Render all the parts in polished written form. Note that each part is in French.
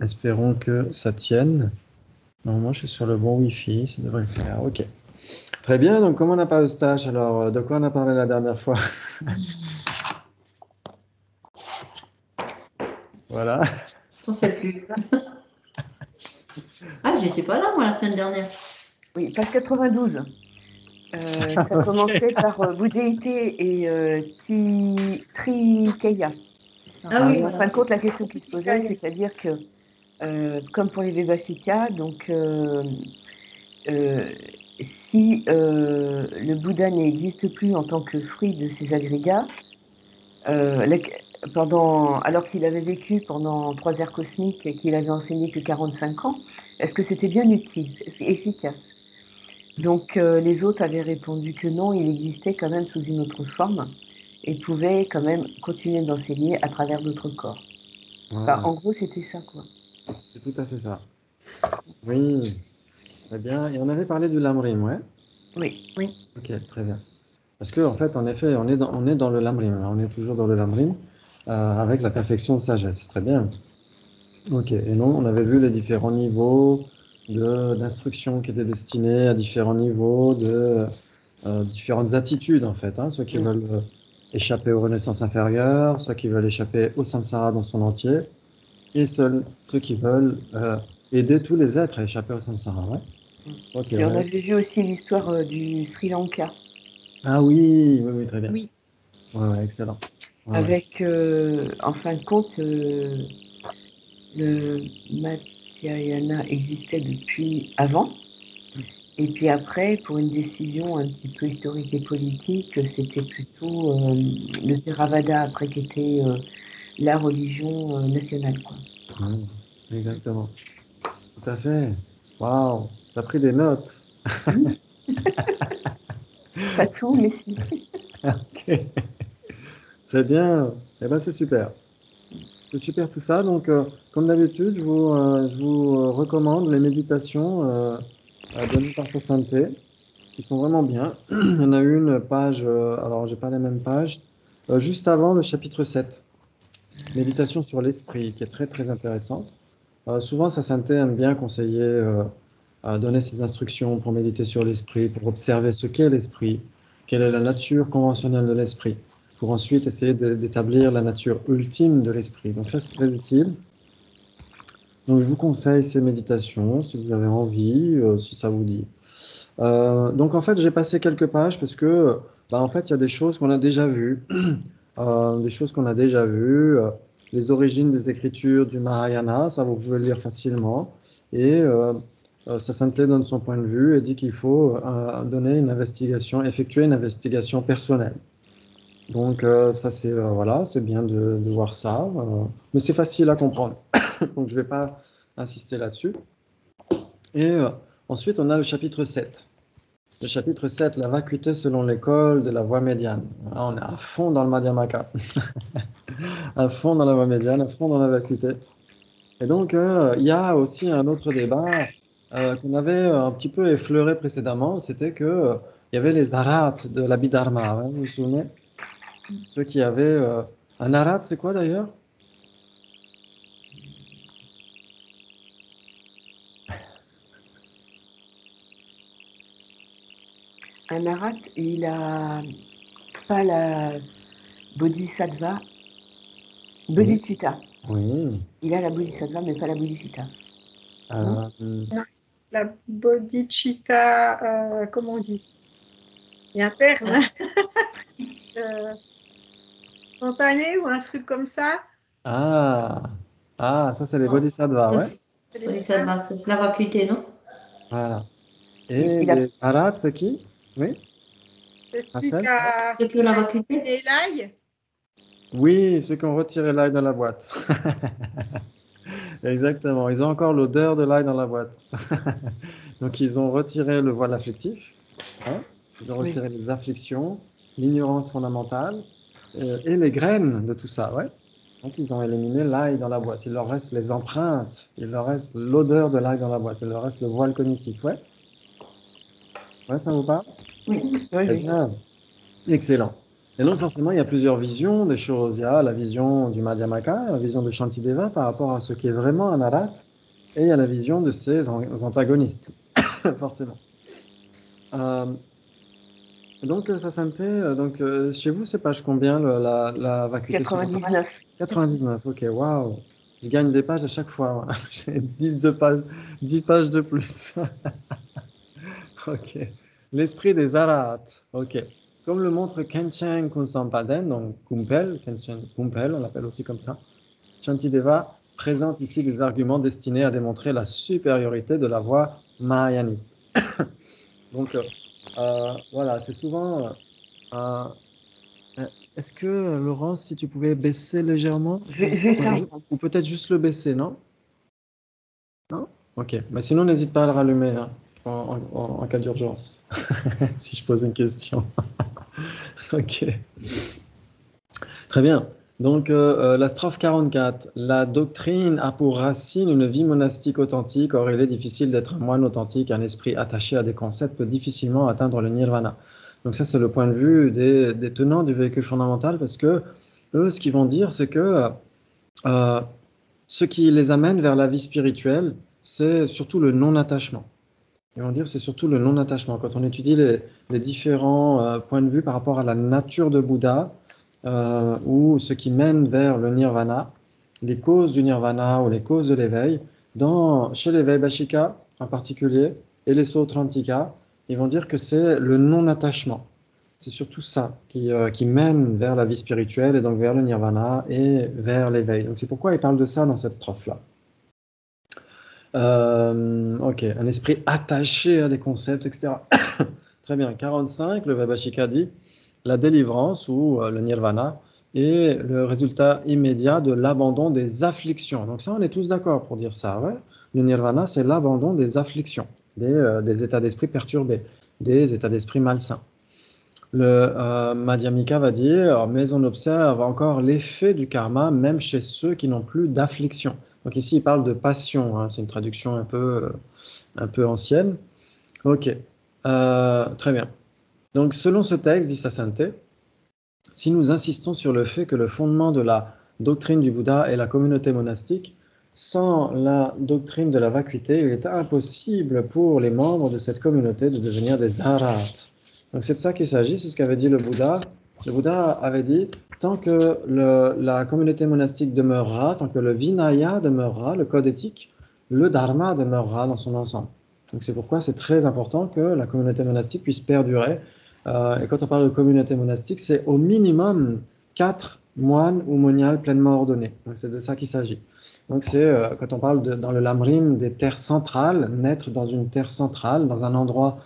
Espérons que ça tienne. Normalement, je suis sur le bon Wi-Fi, ça devrait le faire. Ok. Très bien, donc comment on n'a pas Eustache, alors de quoi on a parlé la dernière fois? Voilà. Je ne sais plus. Ah, j'étais pas là, moi, la semaine dernière. Oui, page 92. Ça Ok. commençait par Bouddhéité et Trikeya. Ah oui, En fin de voilà. compte, la question qui se posait, c'est-à-dire que, comme pour les Vivacitya, donc si le Bouddha n'existe plus en tant que fruit de ces agrégats, alors qu'il avait vécu pendant 3 ères cosmiques et qu'il avait enseigné que 45 ans, est-ce que c'était bien utile, c'est efficace? Donc les autres avaient répondu que non, il existait quand même sous une autre forme et pouvait quand même continuer d'enseigner à travers d'autres corps. Enfin, Voilà, en gros, c'était ça, quoi. c'est tout à fait ça. Oui, très bien. Et on avait parlé du Lamrim, ouais? Oui, oui. Ok, très bien. Parce que, en fait, en effet, on est dans le Lamrim, hein. On est toujours dans le Lamrim, avec la perfection de sagesse. Très bien. Ok, et non, on avait vu les différents niveaux d'instruction qui étaient destinés à différents niveaux différentes attitudes, en fait, hein. Ceux qui veulent échapper aux renaissances inférieures, ceux qui veulent échapper au samsara dans son entier, et seuls ceux qui veulent aider tous les êtres à échapper au samsara. Ouais. Ok, Et on avait vu aussi l'histoire du Sri Lanka, Ah oui, oui, oui, très bien. Oui. Ouais, ouais, excellent. Ouais, ouais. avec, en fin de compte, le Mahayana existait depuis avant. Et puis après, pour une décision un petit peu historique et politique, c'était plutôt le Theravada après qui était la religion nationale, quoi. Ouais, exactement. Tout à fait. Waouh, t'as pris des notes. Pas tout, mais si. Ok, très bien. Eh ben, c'est super. C'est super tout ça. Donc, comme d'habitude, je vous recommande les méditations données par sa sainteté, qui sont vraiment bien. Il y en a une page, alors j'ai pas les mêmes pages, juste avant le chapitre 7, méditation sur l'esprit, qui est très très intéressante. Souvent, sa sainteté aime bien conseiller à donner ses instructions pour méditer sur l'esprit, pour observer ce qu'est l'esprit, quelle est la nature conventionnelle de l'esprit, pour ensuite essayer d'établir la nature ultime de l'esprit. Donc ça, c'est très utile. Donc je vous conseille ces méditations si vous avez envie, si ça vous dit. Donc en fait, j'ai passé quelques pages parce que, bah, en fait, il y a des choses qu'on a déjà vues, des choses qu'on a déjà vues, les origines des écritures du Mahayana, ça vous pouvez le lire facilement. Et sa sainteté donne son point de vue et dit qu'il faut donner une investigation, effectuer une investigation personnelle. Donc ça c'est voilà, c'est bien de voir ça, mais c'est facile à comprendre. Donc je ne vais pas insister là-dessus. Et ensuite on a le chapitre 7. Le chapitre 7, la vacuité selon l'école de la voie médiane. Là, on est à fond dans le Madhyamaka, à fond dans la voie médiane, à fond dans la vacuité. Et donc, il y a aussi un autre débat qu'on avait un petit peu effleuré précédemment, c'était que il y avait les arhats de l'Abhidharma, hein, vous vous souvenez? Ceux qui avaient... un arhat, c'est quoi d'ailleurs? Un arat, il a pas la bodhisattva, Oui, bodhicitta. oui. Il a la bodhisattva, mais pas la bodhicitta. Non? Non, la bodhicitta, comment on dit? Il y a un terme euh, spontané ou un truc comme ça. Ah, ah, ça c'est les Non. bodhisattvas, Ça, ouais. C'est les femmes. ça, c'est la vacuité, non? Voilà. Et Il a, les arhats, c'est qui? Oui, C'est celui Rachel? C'est que la qui a vacuité? éliminé l'ail. Oui, ceux qui ont retiré l'ail dans la boîte. Exactement. Ils ont encore l'odeur de l'ail dans la boîte. Donc, ils ont retiré le voile afflictif, hein. Ils ont oui. retiré les afflictions, l'ignorance fondamentale et les graines de tout ça, ouais. Donc, ils ont éliminé l'ail dans la boîte. Il leur reste les empreintes, il leur reste l'odeur de l'ail dans la boîte, il leur reste le voile cognitif, ouais. Ouais, ça vous parle? Oui. Oui, Très oui. bien. Excellent. Et donc, forcément, il y a plusieurs visions des choses. Il y a la vision du Madhyamaka, la vision de Shantideva par rapport à ce qui est vraiment un arat, et il y a la vision de ses antagonistes, forcément. Euh, donc, ça santé, donc, chez vous, c'est page combien la vacuité suprême? 99. 99, ok, waouh. Je gagne des pages à chaque fois. J'ai 10 pages de plus. Ok. L'esprit des arahats. Ok. Comme le montre Khenchen Kunsampaden, donc Kumpel, Khenchen Kumpel, on l'appelle aussi comme ça, Shantideva présente ici des arguments destinés à démontrer la supériorité de la voie mahayaniste. Donc, voilà, c'est souvent. Euh, Est-ce que, Laurence, si tu pouvais baisser légèrement, Je vais éteindre. ou peut-être juste le baisser, non? Non? Ok. Mais sinon, n'hésite pas à le rallumer hein, en cas d'urgence, si je pose une question. Ok. Très bien. Donc, la strophe 44. La doctrine a pour racine une vie monastique authentique. Or, il est difficile d'être un moine authentique. Un esprit attaché à des concepts peut difficilement atteindre le nirvana. Donc, ça, c'est le point de vue des tenants du véhicule fondamental parce que eux, ce qu'ils vont dire, c'est que euh, ce qui les amène vers la vie spirituelle, c'est surtout le non-attachement. Ils vont dire c'est surtout le non-attachement. Quand on étudie les différents points de vue par rapport à la nature de Bouddha, ou ce qui mène vers le nirvana, les causes du nirvana ou les causes de l'éveil, chez les Vaibhashika en particulier, et les Sautrantika, ils vont dire que c'est le non-attachement. C'est surtout ça qui mène vers la vie spirituelle et donc vers le nirvana et vers l'éveil. Donc c'est pourquoi ils parlent de ça dans cette strophe-là. Ok, un esprit attaché à des concepts, etc. Très bien. 45, le Vaibhashika dit la délivrance ou le nirvana est le résultat immédiat de l'abandon des afflictions. Donc ça, on est tous d'accord pour dire ça. Ouais. Le nirvana, c'est l'abandon des afflictions, des états d'esprit perturbés, des états d'esprit malsains. Le Madhyamika va dire, mais on observe encore l'effet du karma, même chez ceux qui n'ont plus d'affliction. Donc ici, il parle de passion, hein, c'est une traduction un peu ancienne. Ok, très bien. Donc selon ce texte, dit sa sainteté, si nous insistons sur le fait que le fondement de la doctrine du Bouddha est la communauté monastique, sans la doctrine de la vacuité, il est impossible pour les membres de cette communauté de devenir des arahats. Donc c'est de ça qu'il s'agit, c'est ce qu'avait dit le Bouddha. Le Bouddha avait dit, tant que la communauté monastique demeurera, tant que le Vinaya demeurera, le code éthique, le Dharma demeurera dans son ensemble. Donc c'est pourquoi c'est très important que la communauté monastique puisse perdurer. Et quand on parle de communauté monastique, c'est au minimum 4 moines ou moniales pleinement ordonnés. Donc c'est de ça qu'il s'agit. Donc c'est quand on parle dans le Lamrim des terres centrales, naître dans une terre centrale, dans un endroit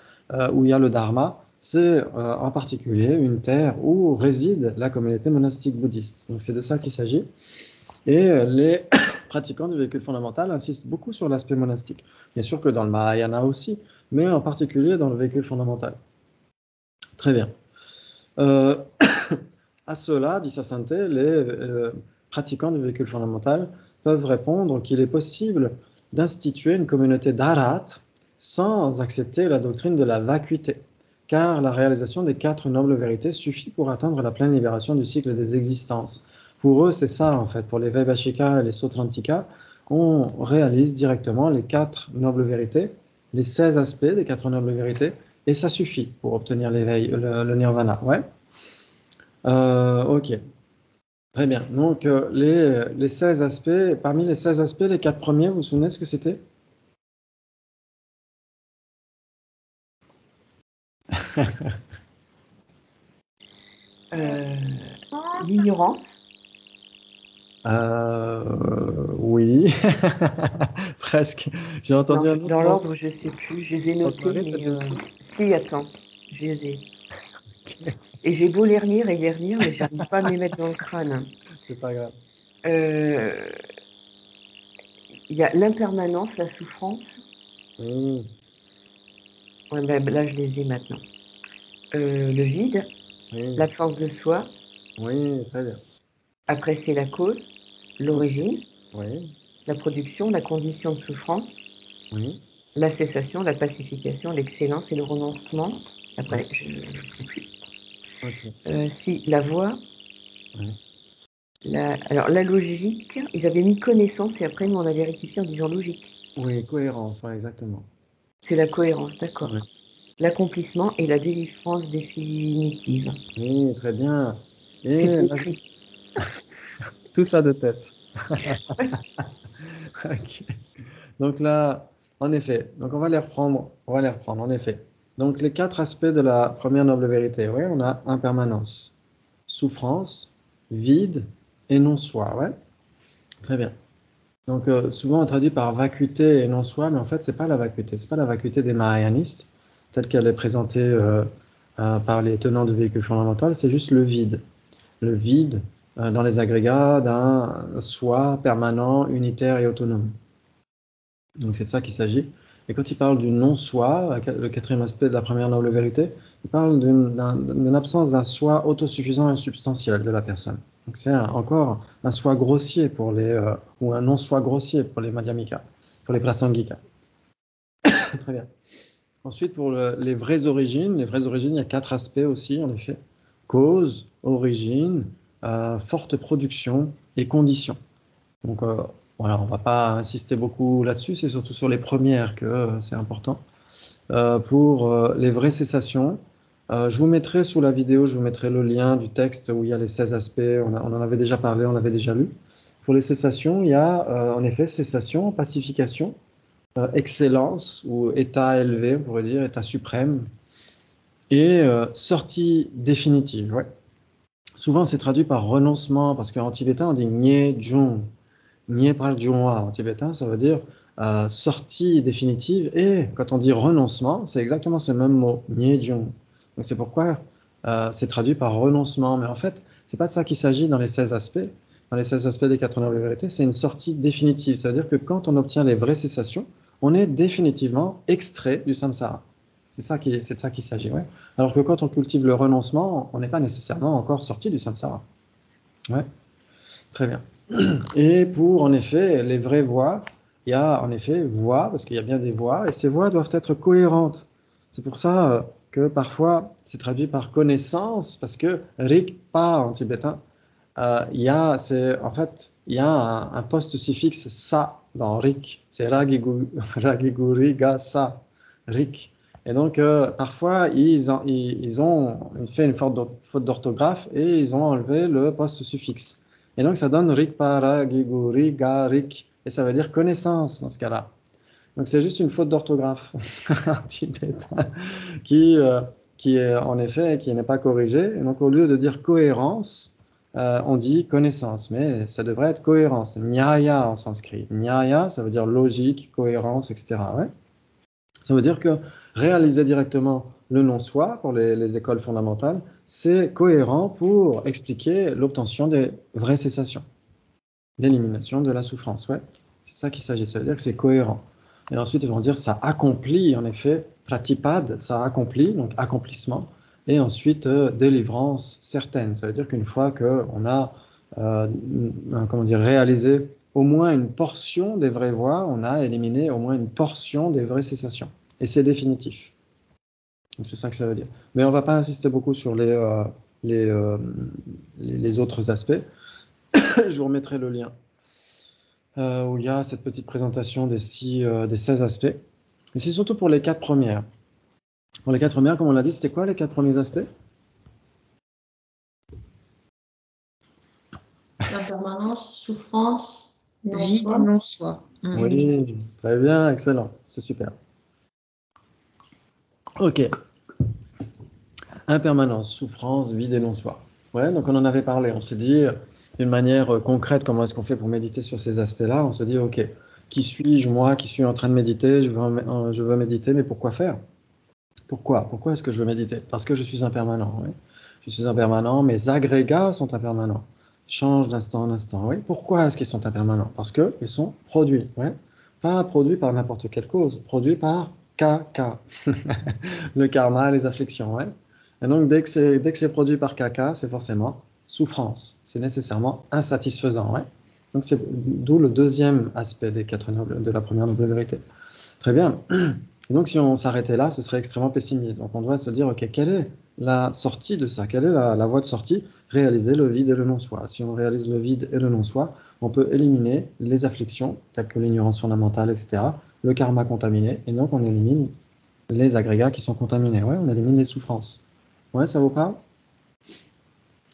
où il y a le Dharma, c'est en particulier une terre où réside la communauté monastique bouddhiste. Donc c'est de ça qu'il s'agit. Et les pratiquants du véhicule fondamental insistent beaucoup sur l'aspect monastique. Bien sûr que dans le Mahayana aussi, mais en particulier dans le véhicule fondamental. Très bien. À cela, dit sa sainteté, les pratiquants du véhicule fondamental peuvent répondre qu'il est possible d'instituer une communauté d'arhat sans accepter la doctrine de la vacuité, car la réalisation des 4 nobles vérités suffit pour atteindre la pleine libération du cycle des existences. Pour eux, c'est ça en fait. Pour les Vaibhashika et les Sautrantika, on réalise directement les 4 nobles vérités, les 16 aspects des 4 nobles vérités, et ça suffit pour obtenir l'éveil, le nirvana. Ouais. Ok. Très bien. Donc, les 16 aspects, parmi les 16 aspects, les 4 premiers, vous vous souvenez ce que c'était? L'ignorance. Oui, presque. J'ai entendu un autre Dans mot. l'ordre, je ne sais plus. Je les ai notés, mais si, attends, je les ai. Et j'ai beau les relire, mais je n'arrive pas à me les mettre dans le crâne. C'est pas grave. Il y a l'impermanence, la souffrance. Oui. Ouais, ben, là, je les ai maintenant. Le vide, Oui. l'absence de soi. Oui, très bien. Après, c'est la cause, l'origine, Oui. la production, la condition de souffrance, Oui. la cessation, la pacification, l'excellence et le renoncement. Après, Oui. je ne sais plus. Si, la voix. Ouais. Alors, la logique, ils avaient mis connaissance et après, nous, on avait rectifié en disant logique. Oui, cohérence, ouais, exactement. C'est la cohérence, d'accord. Ouais. L'accomplissement et la délivrance définitive. Oui, très bien. Et C'est là, écrit. tout ça de tête. Ok. Donc là, en effet, donc on va les reprendre, en effet. Donc les 4 aspects de la première noble vérité, ouais, on a impermanence, souffrance, vide et non-soi, ouais, très bien. Donc souvent on traduit par vacuité et non-soi, mais en fait c'est pas la vacuité, c'est pas la vacuité des mahayanistes, telle qu'elle est présentée par les tenants du véhicule fondamental, c'est juste le vide dans les agrégats d'un soi permanent, unitaire et autonome. Donc c'est de ça qu'il s'agit. Et quand il parle du non-soi, le 4e aspect de la première noble vérité, il parle d'une absence d'un soi autosuffisant et substantiel de la personne. Donc c'est encore un soi grossier pour ou un non-soi grossier pour les madhyamika, pour les prasangika. Très bien. Ensuite, pour les vraies origines, il y a 4 aspects aussi, en effet. Cause, origine, forte production et condition. Donc voilà, on ne va pas insister beaucoup là-dessus, c'est surtout sur les premières que c'est important. Pour les vraies cessations, je vous mettrai sous la vidéo, je vous mettrai le lien du texte où il y a les 16 aspects, on en avait déjà parlé, on l'avait déjà lu. Pour les cessations, il y a en effet cessation, pacification, excellence ou état élevé, on pourrait dire, état suprême, et sortie définitive. Ouais. Souvent c'est traduit par renoncement, parce qu'en tibétain on dit nye jung. Nye pral junwa en tibétain, ça veut dire sortie définitive. Et quand on dit renoncement, c'est exactement ce même mot, nye jung. Donc c'est pourquoi c'est traduit par renoncement. Mais en fait, c'est pas de ça qu'il s'agit dans les 16 aspects. Dans les 16 aspects des 4 nobles vérités, c'est une sortie définitive. Ça veut dire que quand on obtient les vraies cessations, on est définitivement extrait du samsara. C'est de ça qu'il s'agit. Ouais. Alors que quand on cultive le renoncement, on n'est pas nécessairement encore sorti du samsara. Ouais. Très bien. Et pour, en effet, les vraies voix, il y a en effet voix, parce qu'il y a bien des voix, et ces voix doivent être cohérentes. C'est pour ça que parfois c'est traduit par connaissance, parce que rikpa en tibétain, en fait, il y a un post-suffixe sa dans rik, c'est ragiguri ga sa, rik. Et donc parfois ils ont fait une faute d'orthographe et ils ont enlevé le post-suffixe. Et donc ça donne rikpara, giguri, garik, et ça veut dire connaissance dans ce cas-là. Donc c'est juste une faute d'orthographe en tibétain qui, euh, qui est en effet qui n'est pas corrigée. Et donc au lieu de dire cohérence, on dit connaissance, mais ça devrait être cohérence. Nyaya en sanskrit. Nyaya, ça veut dire logique, cohérence, etc. Ouais. Ça veut dire que réaliser directement le non-soi pour les écoles fondamentales, c'est cohérent pour expliquer l'obtention des vraies cessations, l'élimination de la souffrance. Ouais, c'est ça qu'il s'agit. Ça veut dire que c'est cohérent. Et ensuite, ils vont dire ça accomplit, en effet, pratipad, ça accomplit, donc accomplissement, et ensuite délivrance certaine. Ça veut dire qu'une fois qu'on a réalisé au moins une portion des vraies voies, on a éliminé au moins une portion des vraies cessations. Et c'est définitif. Donc c'est ça que ça veut dire. Mais on ne va pas insister beaucoup sur les autres aspects. Je vous remettrai le lien où il y a cette petite présentation des 16 aspects. Et c'est surtout pour les 4 premières. Pour les 4 premières, comme on l'a dit, c'était quoi les 4 premiers aspects? L'impermanence, souffrance, Vide, non-soi. non-soi. Oui, très bien, excellent, c'est super. Ok. Impermanence, souffrance, vide et non-soi. Ouais, donc on en avait parlé, on s'est dit d'une manière concrète comment est-ce qu'on fait pour méditer sur ces aspects-là. On se dit, ok, qui suis-je, moi, qui suis en train de méditer, je veux méditer, mais pourquoi faire? Pourquoi est-ce que je veux méditer? Parce que je suis impermanent. Oui. Je suis impermanent, mes agrégats sont impermanents. Changent d'instant en instant. Oui. Pourquoi est-ce qu'ils sont impermanents? Parce qu'ils sont produits. Ouais. Pas produits par n'importe quelle cause, produits par kaka. Le karma, les afflictions. Ouais. Et donc, dès que c'est produit par kaka, c'est forcément souffrance. C'est nécessairement insatisfaisant. Ouais. Donc, c'est d'où le deuxième aspect des 4 nobles, de la première noble vérité. Très bien. Et donc, si on s'arrêtait là, ce serait extrêmement pessimiste. Donc, on doit se dire, OK, quelle est la sortie de ça? Quelle est la voie de sortie? Réaliser le vide et le non-soi. Si on réalise le vide et le non-soi, on peut éliminer les afflictions, telles que l'ignorance fondamentale, etc., le karma contaminé, et donc on élimine les agrégats qui sont contaminés. Ouais, on élimine les souffrances. Ouais, ça vous parle?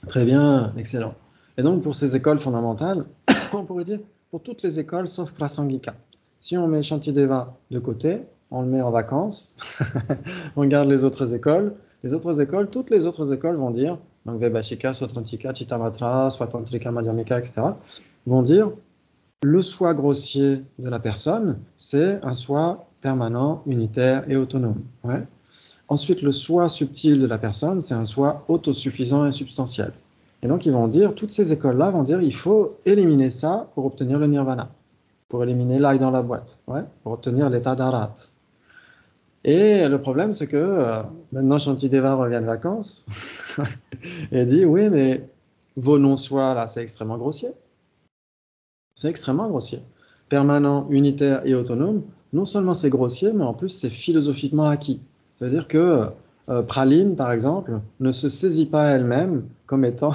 Très bien, excellent. Et donc, pour ces écoles fondamentales, on pourrait dire pour toutes les écoles sauf Prasangika. Si on met Shantideva de côté, on le met en vacances, on garde les autres écoles. Les autres écoles, toutes les autres écoles vont dire, donc Vaibhashika, Swatrantika, Chittamatra, Swatantrika, Madhyamika, etc., vont dire le soi grossier de la personne, c'est un soi permanent, unitaire et autonome. Ouais. Ensuite, le soi subtil de la personne, c'est un soi autosuffisant et substantiel. Et donc, ils vont dire, toutes ces écoles-là vont dire, il faut éliminer ça pour obtenir le nirvana, pour éliminer l'ail dans la boîte, ouais, pour obtenir l'état d'arat. Et le problème, c'est que maintenant, Shantideva revient de vacances et dit, oui, mais vos non-soi, là, c'est extrêmement grossier. C'est extrêmement grossier. Permanent, unitaire et autonome, non seulement c'est grossier, mais en plus, c'est philosophiquement acquis. C'est-à-dire que Praline, par exemple, ne se saisit pas elle-même comme étant,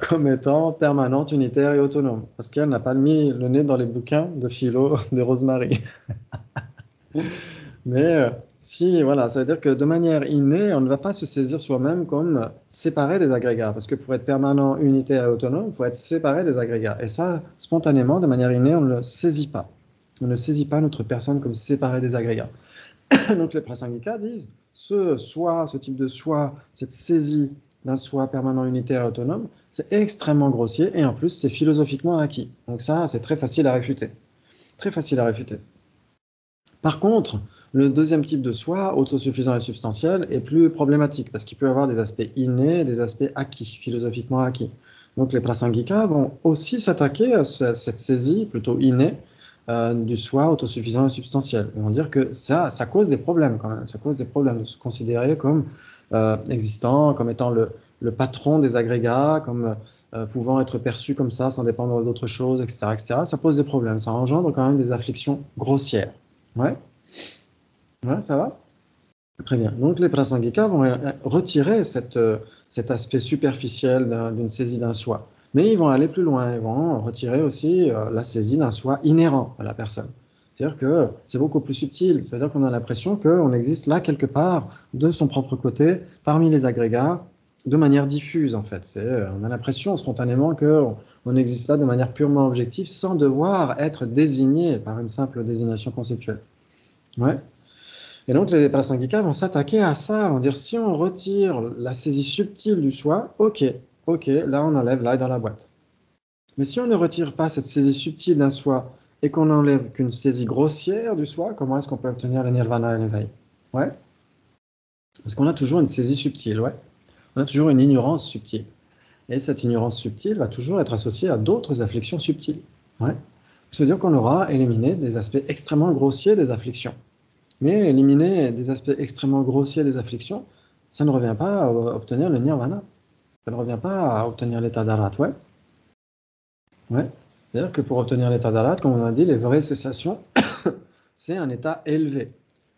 comme étant permanente, unitaire et autonome, parce qu'elle n'a pas mis le nez dans les bouquins de philo de Rosemary. Mais si, voilà, ça veut dire que de manière innée, on ne va pas se saisir soi-même comme séparé des agrégats, parce que pour être permanent, unitaire et autonome, il faut être séparé des agrégats. Et ça, spontanément, de manière innée, on ne le saisit pas. On ne saisit pas notre personne comme séparée des agrégats. Donc les Prasangika disent, ce soi, ce type de soi, cette saisie d'un soi permanent, unitaire et autonome, c'est extrêmement grossier et en plus c'est philosophiquement acquis. Donc ça, c'est très facile à réfuter. Très facile à réfuter. Par contre, le deuxième type de soi, autosuffisant et substantiel, est plus problématique parce qu'il peut avoir des aspects innés et des aspects acquis, philosophiquement acquis. Donc les Prasangika vont aussi s'attaquer à cette saisie plutôt innée du soi autosuffisant et substantiel. Ils vont dire que ça cause des problèmes quand même. Ça cause des problèmes de se considérer comme existant, comme étant le patron des agrégats, comme pouvant être perçu comme ça sans dépendre d'autre chose, etc., etc. Ça pose des problèmes. Ça engendre quand même des afflictions grossières. Ouais, ouais, ça va? Très bien. Donc les Prasangika vont retirer cet aspect superficiel d'une saisie d'un soi. Mais ils vont aller plus loin, ils vont retirer aussi la saisie d'un soi inhérent à la personne. C'est-à-dire que c'est beaucoup plus subtil. C'est-à-dire qu'on a l'impression qu'on existe là quelque part, de son propre côté, parmi les agrégats, de manière diffuse en fait. On a l'impression spontanément qu'on existe là de manière purement objective, sans devoir être désigné par une simple désignation conceptuelle. Ouais. Et donc les Prasangika vont s'attaquer à ça, vont dire si on retire la saisie subtile du soi, ok, là on enlève l'ail dans la boîte. Mais si on ne retire pas cette saisie subtile d'un soi et qu'on n'enlève qu'une saisie grossière du soi, comment est-ce qu'on peut obtenir le nirvana et l'éveil? Ouais. Parce qu'on a toujours une saisie subtile, ouais. On a toujours une ignorance subtile. Et cette ignorance subtile va toujours être associée à d'autres afflictions subtiles. Ouais. Ça veut dire qu'on aura éliminé des aspects extrêmement grossiers des afflictions. Mais éliminer des aspects extrêmement grossiers des afflictions, ça ne revient pas à obtenir le nirvana. Ça ne revient pas à obtenir l'état d'arat, ouais. Ouais. C'est-à-dire que pour obtenir l'état d'arat, comme on a dit, les vraies cessations, c'est un état élevé.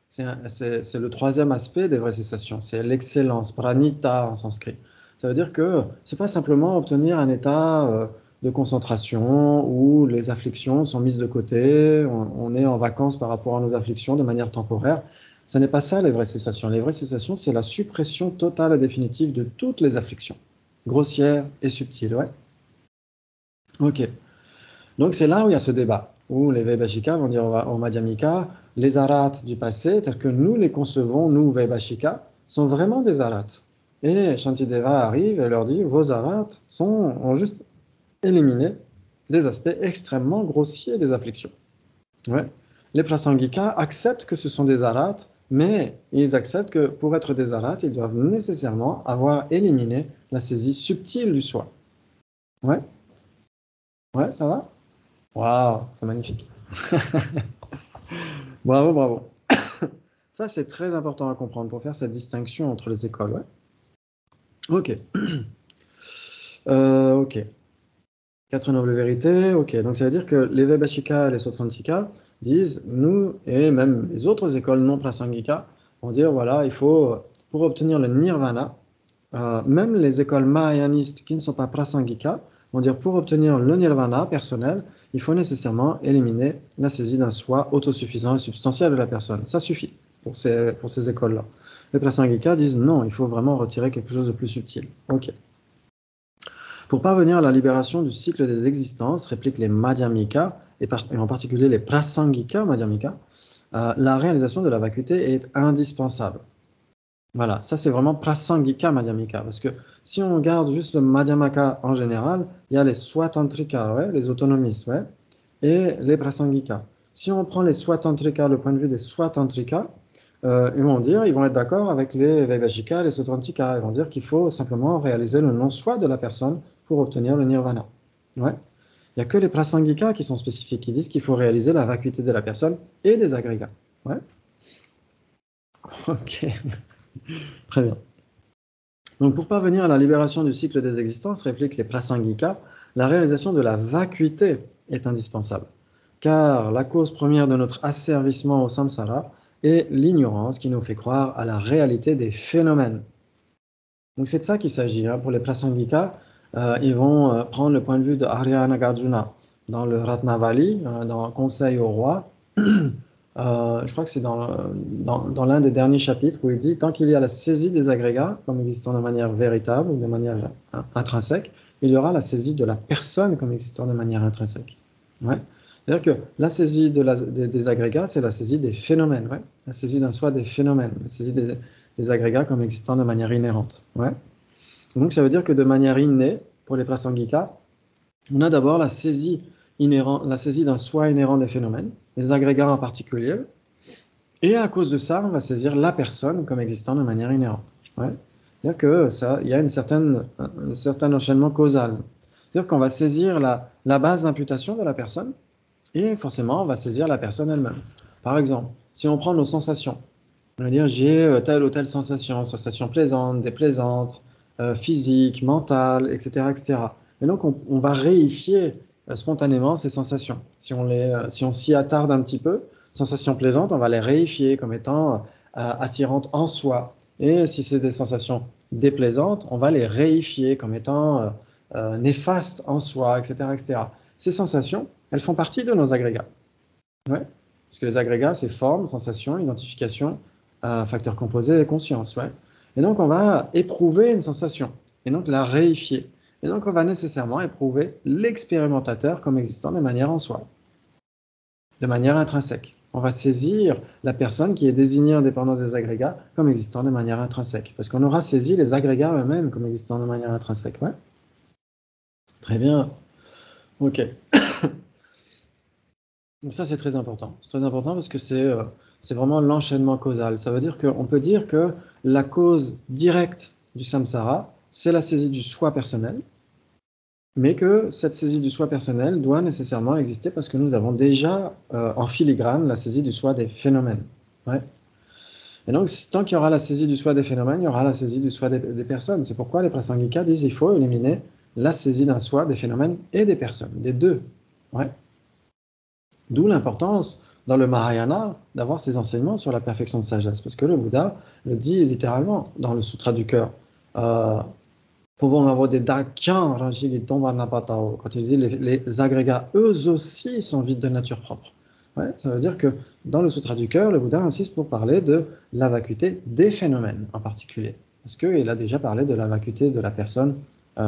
C'est le troisième aspect des vraies cessations. C'est l'excellence, pranita en sanskrit. Ça veut dire que c'est pas simplement obtenir un état de concentration où les afflictions sont mises de côté, on est en vacances par rapport à nos afflictions de manière temporaire. Ce n'est pas ça les vraies cessations. Les vraies cessations, c'est la suppression totale et définitive de toutes les afflictions, grossières et subtiles. Ouais. Ok. Donc c'est là où il y a ce débat, où les Vaibhashika vont dire au Madhyamika, les arats du passé, tels que nous les concevons, nous Vaibhashika, sont vraiment des arats. Et Shantideva arrive et leur dit, vos arats ont juste éliminé des aspects extrêmement grossiers des afflictions. Ouais. Les Prasangika acceptent que ce sont des arats, mais ils acceptent que pour être des arats, ils doivent nécessairement avoir éliminé la saisie subtile du soi. Ouais, ouais, ça va? Waouh, c'est magnifique. Bravo, bravo. Ça, c'est très important à comprendre pour faire cette distinction entre les écoles. Ouais. Ok. Ok. Quatre nobles vérités. Ok. Donc, ça veut dire que les Vaibhashika et les Sautrantika disent, nous, et même les autres écoles non prasangika, vont dire, voilà, il faut, pour obtenir le nirvana, même les écoles mahayanistes qui ne sont pas prasangika, vont dire, pour obtenir le nirvana personnel, il faut nécessairement éliminer la saisie d'un soi autosuffisant et substantiel de la personne. Ça suffit pour ces écoles-là. Les prasangika disent, non, il faut vraiment retirer quelque chose de plus subtil. Ok. Pour parvenir à la libération du cycle des existences, répliquent les madhyamika, et en particulier les prasangika madhyamika, la réalisation de la vacuité est indispensable. Voilà, ça c'est vraiment prasangika madhyamika, parce que si on regarde juste le madhyamaka en général, il y a les swatantrika, ouais, les autonomistes, ouais, et les prasangika. Si on prend les swatantrika, le point de vue des swatantrika, ils vont être d'accord avec les vaibhashika, les sutrantika. Ils vont dire qu'il faut simplement réaliser le non-soi de la personne pour obtenir le nirvana. Ouais. Il n'y a que les prasangika qui sont spécifiques, qui disent qu'il faut réaliser la vacuité de la personne et des agrégats. Ouais. Ok. Très bien. Donc, pour parvenir à la libération du cycle des existences, répliquent les prasangika, la réalisation de la vacuité est indispensable. Car la cause première de notre asservissement au samsara est l'ignorance qui nous fait croire à la réalité des phénomènes. Donc, c'est de ça qu'il s'agit. Hein. Pour les prasangika, ils vont prendre le point de vue de Arya Nagarjuna dans le Ratnavali, dans Conseil au roi. Je crois que c'est dans l'un des derniers chapitres où il dit tant qu'il y a la saisie des agrégats comme existant de manière véritable ou de manière intrinsèque, il y aura la saisie de la personne comme existant de manière intrinsèque. Ouais. C'est-à-dire que la saisie des agrégats, c'est la saisie des phénomènes, ouais. La saisie d'un soi des phénomènes, la saisie des agrégats comme existant de manière inhérente. Ouais. Donc ça veut dire que de manière innée, pour les prasangika, on a d'abord la saisie d'un soi inhérent des phénomènes, les agrégats en particulier, et à cause de ça, on va saisir la personne comme existant de manière inhérente. Ouais. C'est-à-dire qu'il y a un certain enchaînement causal. C'est-à-dire qu'on va saisir la base d'imputation de la personne, et forcément, on va saisir la personne elle-même. Par exemple, si on prend nos sensations, on va dire j'ai telle ou telle sensation plaisante, déplaisante, physique, mentale, etc., etc. Et donc, on va réifier spontanément ces sensations. Si on s'y attarde un petit peu, sensations plaisantes, on va les réifier comme étant attirantes en soi. Et si c'est des sensations déplaisantes, on va les réifier comme étant néfastes en soi, etc., etc. Ces sensations, elles font partie de nos agrégats. Ouais. Parce que les agrégats, c'est forme, sensation, identification, facteurs composés et conscience. Ouais. Et donc, on va éprouver une sensation, et donc la réifier. Et donc, on va nécessairement éprouver l'expérimentateur comme existant de manière en soi, de manière intrinsèque. On va saisir la personne qui est désignée en dépendance des agrégats comme existant de manière intrinsèque. Parce qu'on aura saisi les agrégats eux-mêmes comme existant de manière intrinsèque. Ouais. Très bien. Ok. Donc ça, c'est très important. C'est très important parce que c'est vraiment l'enchaînement causal. Ça veut dire qu'on peut dire que la cause directe du samsara, c'est la saisie du soi personnel, mais que cette saisie du soi personnel doit nécessairement exister parce que nous avons déjà en filigrane la saisie du soi des phénomènes. Ouais. Et donc, tant qu'il y aura la saisie du soi des phénomènes, il y aura la saisie du soi des personnes. C'est pourquoi les prasangika disent qu'il faut éliminer la saisie d'un soi, des phénomènes et des personnes, des deux. Ouais. D'où l'importance dans le Mahayana d'avoir ces enseignements sur la perfection de sagesse, parce que le Bouddha le dit littéralement dans le Sutra du cœur. Pouvons avoir des dakyan rajili tombanapatao. Quand il dit les agrégats, eux aussi sont vides de nature propre. Ouais, ça veut dire que dans le Sutra du cœur, le Bouddha insiste pour parler de la vacuité des phénomènes en particulier, parce qu'il a déjà parlé de la vacuité de la personne,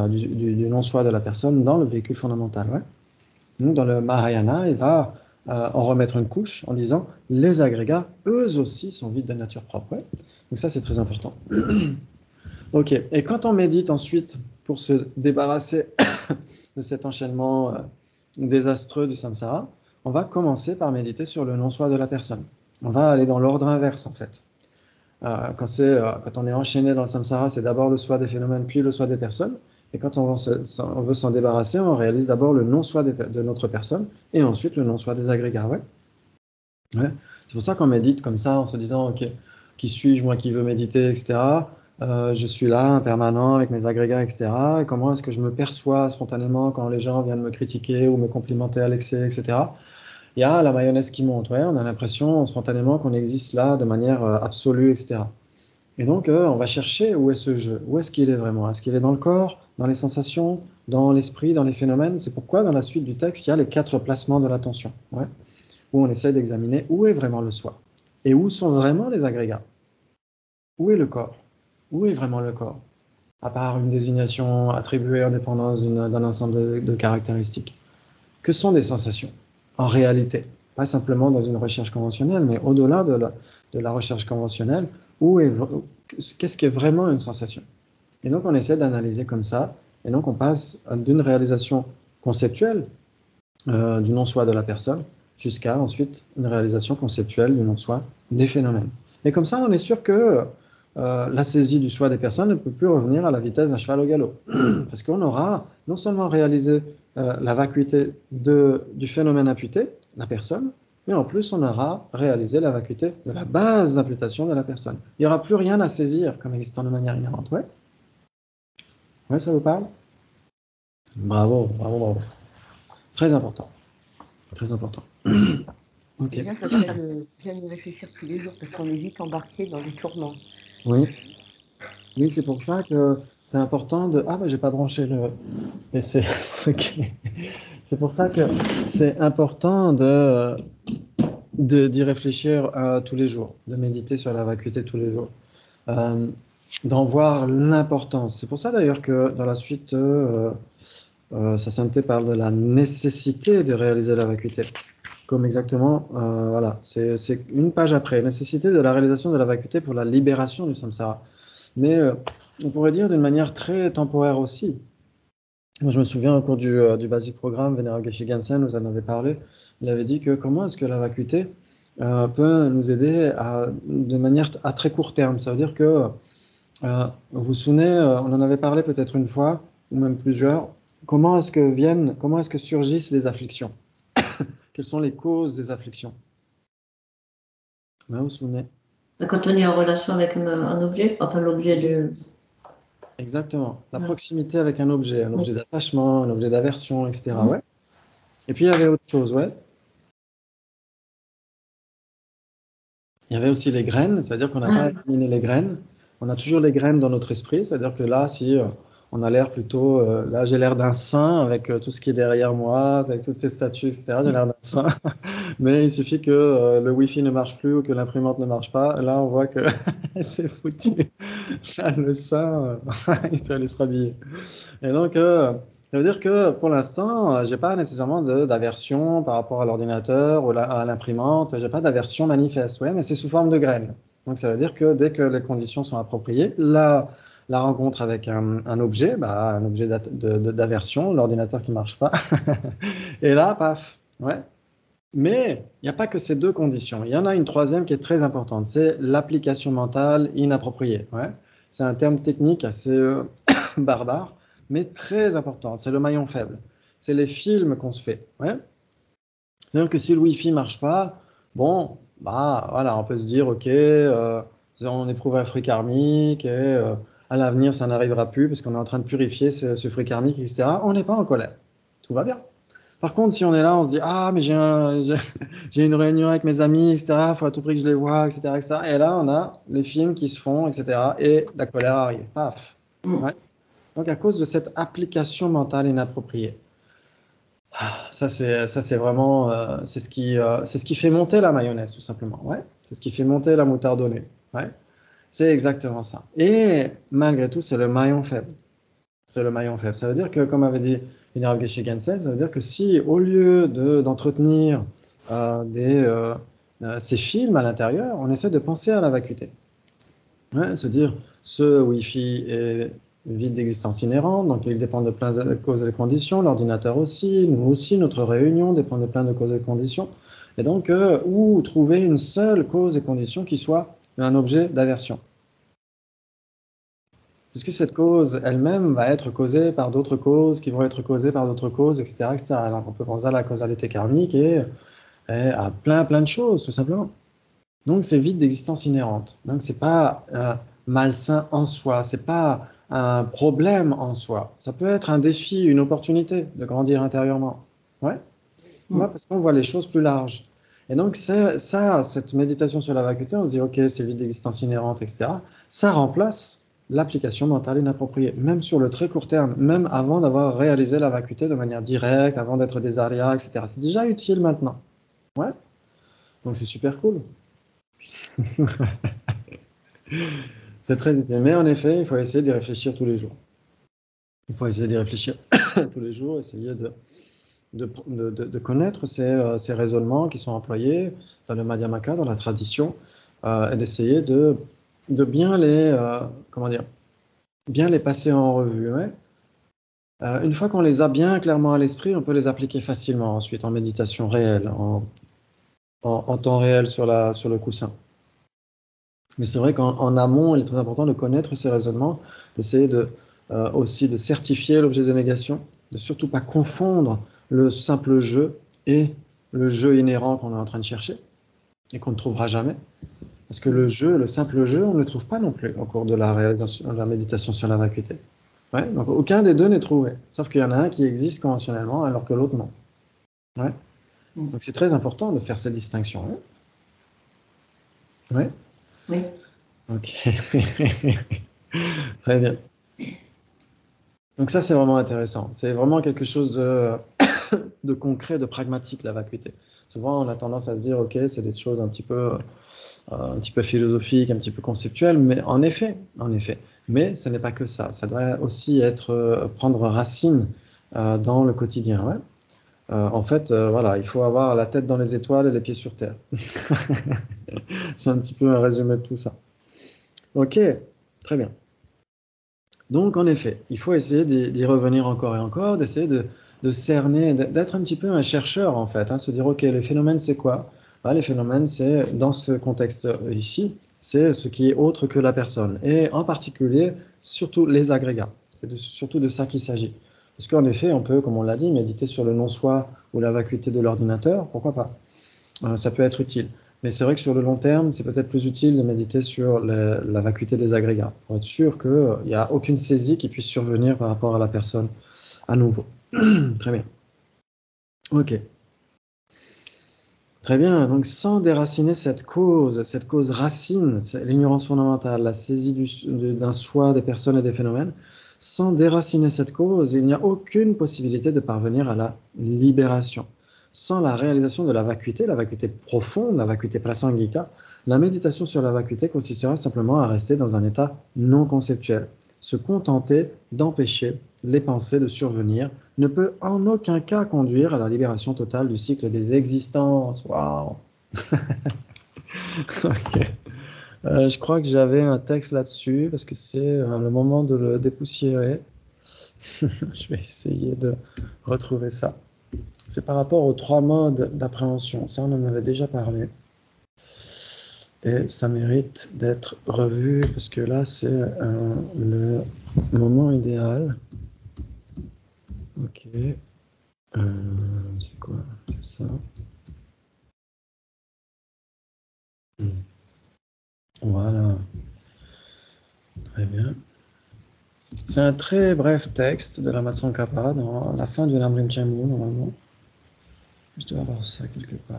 du non-soi de la personne dans le véhicule fondamental. Ouais. Donc, dans le Mahayana, il va en remettre une couche en disant les agrégats, eux aussi, sont vides de nature propre. Ouais. Donc ça, c'est très important. Ok, et quand on médite ensuite pour se débarrasser de cet enchaînement désastreux du samsara, on va commencer par méditer sur le non-soi de la personne. On va aller dans l'ordre inverse en fait. Quand on est enchaîné dans le samsara, c'est d'abord le soi des phénomènes, puis le soi des personnes. Et quand on veut s'en débarrasser, on réalise d'abord le non-soi de notre personne et ensuite le non-soi des agrégats. Ouais. Ouais. C'est pour ça qu'on médite comme ça en se disant ok, qui suis-je, moi qui veux méditer, etc. Je suis là, permanent, avec mes agrégats, etc. Et comment est-ce que je me perçois spontanément quand les gens viennent me critiquer ou me complimenter à l'excès, etc. il y a la mayonnaise qui monte, ouais, on a l'impression spontanément qu'on existe là de manière absolue, etc. Et donc, on va chercher où est ce jeu, où est-ce qu'il est vraiment? Est-ce qu'il est dans le corps, dans les sensations, dans l'esprit, dans les phénomènes? C'est pourquoi dans la suite du texte, il y a les 4 placements de l'attention, ouais, où on essaie d'examiner où est vraiment le soi et où sont vraiment les agrégats. Où est le corps? Où est vraiment le corps? À part une désignation attribuée en dépendance d'un ensemble de caractéristiques. Que sont des sensations? En réalité, pas simplement dans une recherche conventionnelle, mais au-delà de la recherche conventionnelle, qu'est-ce qui est vraiment une sensation? Et donc on essaie d'analyser comme ça, et donc on passe d'une réalisation conceptuelle du non-soi de la personne, jusqu'à ensuite une réalisation conceptuelle du non-soi des phénomènes. Et comme ça, on est sûr que la saisie du soi des personnes ne peut plus revenir à la vitesse d'un cheval au galop. Parce qu'on aura non seulement réalisé la vacuité du phénomène imputé, la personne, mais en plus on aura réalisé la vacuité de la base d'imputation de la personne. Il n'y aura plus rien à saisir comme existant de manière inhérente. Ouais, ouais, ça vous parle? Bravo, bravo, bravo. Très important. Très important. Ok. Et là, ça serait bien de réfléchir tous les jours, parce qu'on est vite embarqué dans les tourments. Oui. Oui, c'est pour ça que c'est important de... Ah, bah, j'ai pas branché le PC. Ok. C'est pour ça que c'est important d'y réfléchir tous les jours, de méditer sur la vacuité tous les jours, euh, d'en voir l'importance. C'est pour ça d'ailleurs que dans la suite, sa sainteté parle de la nécessité de réaliser la vacuité. Comme exactement, voilà, c'est une page après, nécessité de la réalisation de la vacuité pour la libération du samsara. Mais on pourrait dire d'une manière très temporaire aussi. Moi, je me souviens au cours du Basic Programme, Venerable Geshe Gansen nous en avait parlé. Il avait dit que comment est-ce que la vacuité peut nous aider de manière à très court terme. Ça veut dire que, vous vous souvenez, on en avait parlé peut-être une fois, ou même plusieurs, comment est-ce que surgissent les afflictions? Quelles sont les causes des afflictions? Vous vous souvenez? Quand on est en relation avec un objet, enfin l'objet de... Exactement. La Ouais. proximité avec un objet d'attachement, un objet d'aversion, etc. Mhm. Ouais. Et puis il y avait autre chose, ouais. Il y avait aussi les graines, c'est-à-dire qu'on n'a pas éliminé les graines. On a toujours les graines dans notre esprit, c'est-à-dire que là, si on a l'air plutôt, là j'ai l'air d'un saint avec tout ce qui est derrière moi, avec toutes ces statues, etc. J'ai l'air d'un saint. Mais il suffit que le Wi-Fi ne marche plus ou que l'imprimante ne marche pas. Là, on voit que c'est foutu. Là, le saint, il peut aller se rhabiller. Et donc, ça veut dire que pour l'instant, j'ai pas nécessairement d'aversion par rapport à l'ordinateur ou à l'imprimante. J'ai pas d'aversion manifeste, ouais, mais c'est sous forme de graines. Donc, ça veut dire que dès que les conditions sont appropriées, la rencontre avec un objet, un objet d'aversion, l'ordinateur qui marche pas, et là, paf, ouais. Mais il n'y a pas que ces deux conditions. Il y en a une troisième qui est très importante, c'est l'application mentale inappropriée. Ouais. C'est un terme technique assez barbare, mais très important. C'est le maillon faible. C'est les films qu'on se fait. Ouais. C'est-à-dire que si le Wi-Fi ne marche pas, bon, voilà, on peut se dire, ok, on éprouve un fruit karmique et à l'avenir, ça n'arrivera plus parce qu'on est en train de purifier ce fruit karmique, etc. On n'est pas en colère. Tout va bien. Par contre, si on est là, on se dit, ah, mais j'ai une réunion avec mes amis, etc. Il faut à tout prix que je les vois, etc., etc. Et là, on a les films qui se font, etc. Et la colère arrive. Paf. Ouais. Donc, à cause de cette application mentale inappropriée. Ça, c'est vraiment, c'est ce qui fait monter la mayonnaise, tout simplement. Ouais. C'est ce qui fait monter la moutarde au nez. Ouais. C'est exactement ça. Et malgré tout, c'est le maillon faible. C'est le maillon faible. Ça veut dire que, comme avait dit Venerable Geshe Gansen, ça veut dire que si, au lieu d'entretenir ces films à l'intérieur, on essaie de penser à la vacuité. Ouais, se dire, ce Wi-Fi est vide d'existence inhérente, donc il dépend de plein de causes et de conditions, l'ordinateur aussi, nous aussi, notre réunion dépend de plein de causes et de conditions. Et donc, où trouver une seule cause et condition qui soit un objet d'aversion. Puisque cette cause elle-même va être causée par d'autres causes qui vont être causées par d'autres causes, etc., etc. Alors on peut penser à la causalité karmique et à plein de choses, tout simplement. Donc c'est vide d'existence inhérente. Donc c'est pas malsain en soi, c'est pas un problème en soi. Ça peut être un défi, une opportunité de grandir intérieurement. Ouais. Parce qu'on voit les choses plus larges. Et donc, cette méditation sur la vacuité, on se dit, OK, c'est vide d'existence inhérente, etc. Ça remplace l'application mentale inappropriée, même sur le très court terme, même avant d'avoir réalisé la vacuité de manière directe, avant d'être des arias, etc. C'est déjà utile maintenant. Ouais. Donc, c'est super cool. C'est très utile. Mais en effet, il faut essayer d'y réfléchir tous les jours. Il faut essayer d'y réfléchir tous les jours, essayer de connaître ces raisonnements qui sont employés dans le Madhyamaka, dans la tradition, et d'essayer de bien bien les passer en revue. Ouais. Une fois qu'on les a bien clairement à l'esprit, on peut les appliquer facilement ensuite en méditation réelle, en temps réel sur le coussin. Mais c'est vrai qu'en amont, il est très important de connaître ces raisonnements, d'essayer aussi de certifier l'objet de négation, de surtout pas confondre le simple jeu et le jeu inhérent qu'on est en train de chercher et qu'on ne trouvera jamais. Parce que le simple jeu, on ne le trouve pas non plus au cours de la méditation sur la vacuité. Ouais, donc aucun des deux n'est trouvé, sauf qu'il y en a un qui existe conventionnellement alors que l'autre non. Ouais. Donc c'est très important de faire cette distinction. Hein. Ouais. Oui. Ok. Très bien. Donc ça, c'est vraiment intéressant. C'est vraiment quelque chose de concret, de pragmatique, la vacuité. Souvent, on a tendance à se dire, ok, c'est des choses un petit peu philosophiques, un petit peu conceptuelles, mais en effet. Mais ce n'est pas que ça. Ça doit aussi prendre racine dans le quotidien. Ouais. En fait, voilà, il faut avoir la tête dans les étoiles et les pieds sur terre. C'est un petit peu un résumé de tout ça. Ok, très bien. Donc, en effet, il faut essayer d'y revenir encore et encore, d'essayer de cerner, d'être un petit peu un chercheur, en fait, hein, se dire, OK, les phénomènes, c'est quoi? Les phénomènes, c'est, dans ce contexte ici, c'est ce qui est autre que la personne. Et en particulier, surtout les agrégats. C'est surtout de ça qu'il s'agit. Parce qu'en effet, on peut, comme on l'a dit, méditer sur le non-soi ou la vacuité de l'ordinateur, pourquoi pas? Ça peut être utile. Mais c'est vrai que sur le long terme, c'est peut-être plus utile de méditer sur la vacuité des agrégats, pour être sûr qu'il n'y a aucune saisie qui puisse survenir par rapport à la personne à nouveau. Très bien. Ok. Très bien. Donc, sans déraciner cette cause racine, l'ignorance fondamentale, la saisie d'un soi, des personnes et des phénomènes, sans déraciner cette cause, il n'y a aucune possibilité de parvenir à la libération. Sans la réalisation de la vacuité profonde, la vacuité prasangika, la méditation sur la vacuité consistera simplement à rester dans un état non conceptuel. Se contenter d'empêcher les pensées de survenir ne peut en aucun cas conduire à la libération totale du cycle des existences. Waouh. Ok. Je crois que j'avais un texte là-dessus parce que c'est le moment de le dépoussiérer. Je vais essayer de retrouver ça. C'est par rapport aux 3 modes d'appréhension. Ça, on en avait déjà parlé. Et ça mérite d'être revu parce que là, c'est le moment idéal. Ok. C'est quoi? C'est ça. Voilà. Très bien. C'est un très bref texte de la Matsongkhapa dans la fin du Lamrim Chambu, normalement. Je dois avoir ça quelque part.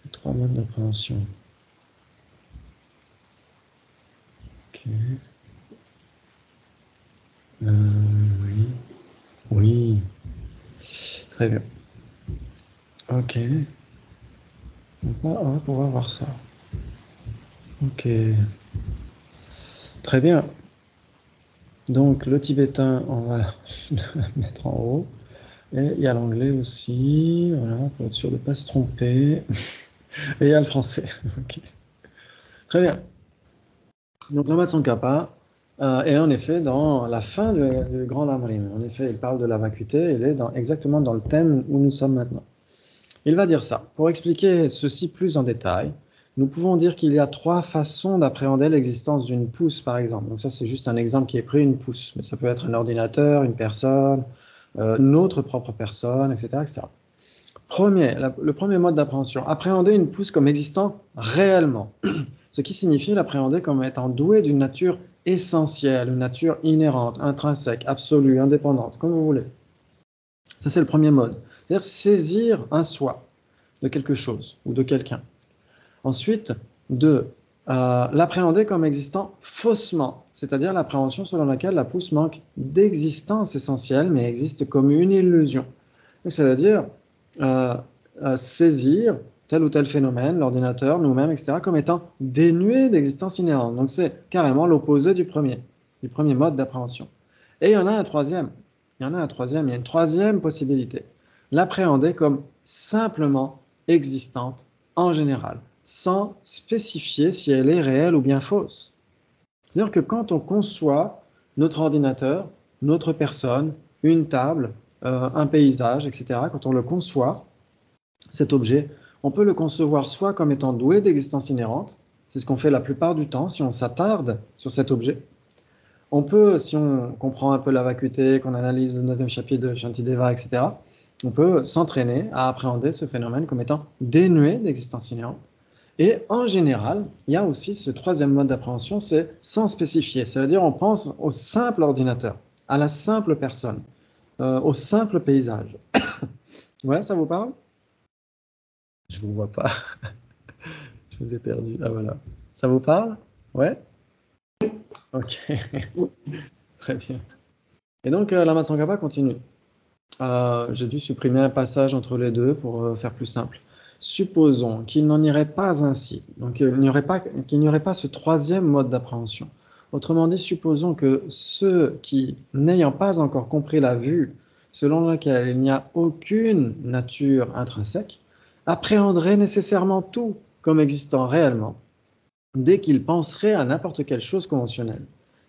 Les 3 modes d'appréhension. Ok. Oui. Oui. Très bien. Ok. On va pouvoir voir ça. Ok. Très bien. Donc, le tibétain, on va le mettre en haut. Et il y a l'anglais aussi, voilà, pour être sûr de ne pas se tromper. Et il y a le français. Okay. Très bien. Donc, le Matsongkhapa est en effet dans la fin du Grand Lamrim. En effet, il parle de la vacuité, il est exactement dans le thème où nous sommes maintenant. Il va dire ça. Pour expliquer ceci plus en détail, nous pouvons dire qu'il y a 3 façons d'appréhender l'existence d'une pousse, par exemple. Donc ça, c'est juste un exemple qui est pris, une pousse. Mais ça peut être un ordinateur, une personne, notre propre personne, etc. etc. Le premier mode d'appréhension, appréhender une pousse comme existant réellement, ce qui signifie l'appréhender comme étant doué d'une nature essentielle, une nature inhérente, intrinsèque, absolue, indépendante, comme vous voulez. Ça, c'est le premier mode. C'est-à-dire saisir un soi de quelque chose ou de quelqu'un. Ensuite, l'appréhender comme existant faussement, c'est-à-dire l'appréhension selon laquelle la pousse manque d'existence essentielle, mais existe comme une illusion. Donc, ça veut dire saisir tel ou tel phénomène, l'ordinateur, nous-mêmes, etc., comme étant dénué d'existence inhérente. Donc, c'est carrément l'opposé du premier mode d'appréhension. Et il y en a un troisième. Il y a une troisième possibilité. L'appréhender comme simplement existante en général, sans spécifier si elle est réelle ou bien fausse. C'est-à-dire que quand on conçoit notre ordinateur, notre personne, une table, un paysage, etc., quand on le conçoit, cet objet, on peut le concevoir soit comme étant doué d'existence inhérente, c'est ce qu'on fait la plupart du temps si on s'attarde sur cet objet. On peut, si on comprend un peu la vacuité, qu'on analyse le 9e chapitre de Shantideva, etc., on peut s'entraîner à appréhender ce phénomène comme étant dénué d'existence inhérente. Et en général, il y a aussi ce troisième mode d'appréhension, c'est sans spécifier. Ça veut dire on pense au simple ordinateur, à la simple personne, au simple paysage. Ouais, ça vous parle? Je ne vous vois pas. Je vous ai perdu. Ah voilà. Ça vous parle? Ouais? Ok. Très bien. Et donc, Lama Tsongkhapa continue. J'ai dû supprimer un passage entre les deux pour faire plus simple. Supposons qu'il n'en irait pas ainsi, donc qu'il n'y aurait pas ce troisième mode d'appréhension. Autrement dit, supposons que ceux qui, n'ayant pas encore compris la vue selon laquelle il n'y a aucune nature intrinsèque, appréhenderaient nécessairement tout comme existant réellement, dès qu'ils penseraient à n'importe quelle chose conventionnelle.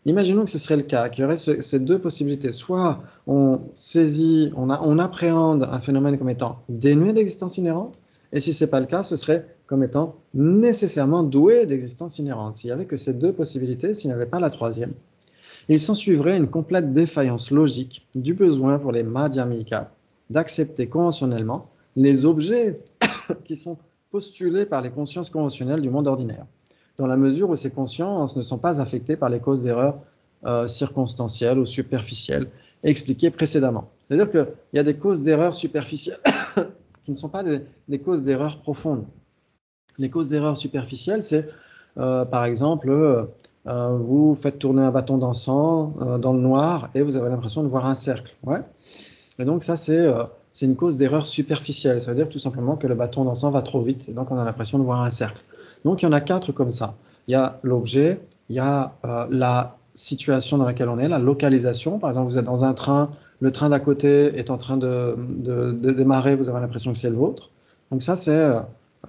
Imaginons que ce serait le cas, qu'il y aurait ces deux possibilités. Soit on saisit, on appréhende un phénomène comme étant dénué d'existence inhérente, et si ce n'est pas le cas, ce serait comme étant nécessairement doué d'existence inhérente. S'il n'y avait que ces deux possibilités, s'il n'y avait pas la troisième, il s'ensuivrait une complète défaillance logique du besoin pour les madhyamika d'accepter conventionnellement les objets qui sont postulés par les consciences conventionnelles du monde ordinaire, dans la mesure où ces consciences ne sont pas affectées par les causes d'erreurs circonstancielles ou superficielles expliquées précédemment. C'est-à-dire qu'il y a des causes d'erreurs superficielles qui ne sont pas des causes d'erreurs profondes. Les causes d'erreurs superficielles, c'est par exemple, vous faites tourner un bâton d'encens dans le noir et vous avez l'impression de voir un cercle. Ouais. Et donc ça, c'est une cause d'erreur superficielle. Ça veut dire tout simplement que le bâton d'encens va trop vite et donc on a l'impression de voir un cercle. Donc il y en a 4 comme ça. Il y a l'objet, il y a la situation dans laquelle on est, la localisation. Par exemple, vous êtes dans un train, le train d'à côté est en train de démarrer, vous avez l'impression que c'est le vôtre. Donc ça, c'est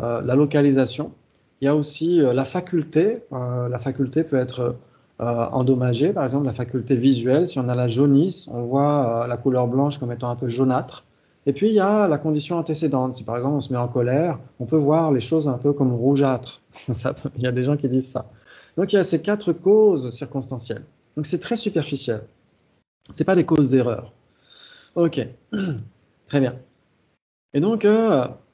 la localisation. Il y a aussi la faculté. La faculté peut être endommagée, par exemple la faculté visuelle. Si on a la jaunisse, on voit la couleur blanche comme étant un peu jaunâtre. Et puis il y a la condition antécédente. Si par exemple on se met en colère, on peut voir les choses un peu comme rougeâtres. Il y a des gens qui disent ça. Donc il y a ces 4 causes circonstancielles. Donc c'est très superficiel. Ce n'est pas des causes d'erreur. Ok, très bien. Et donc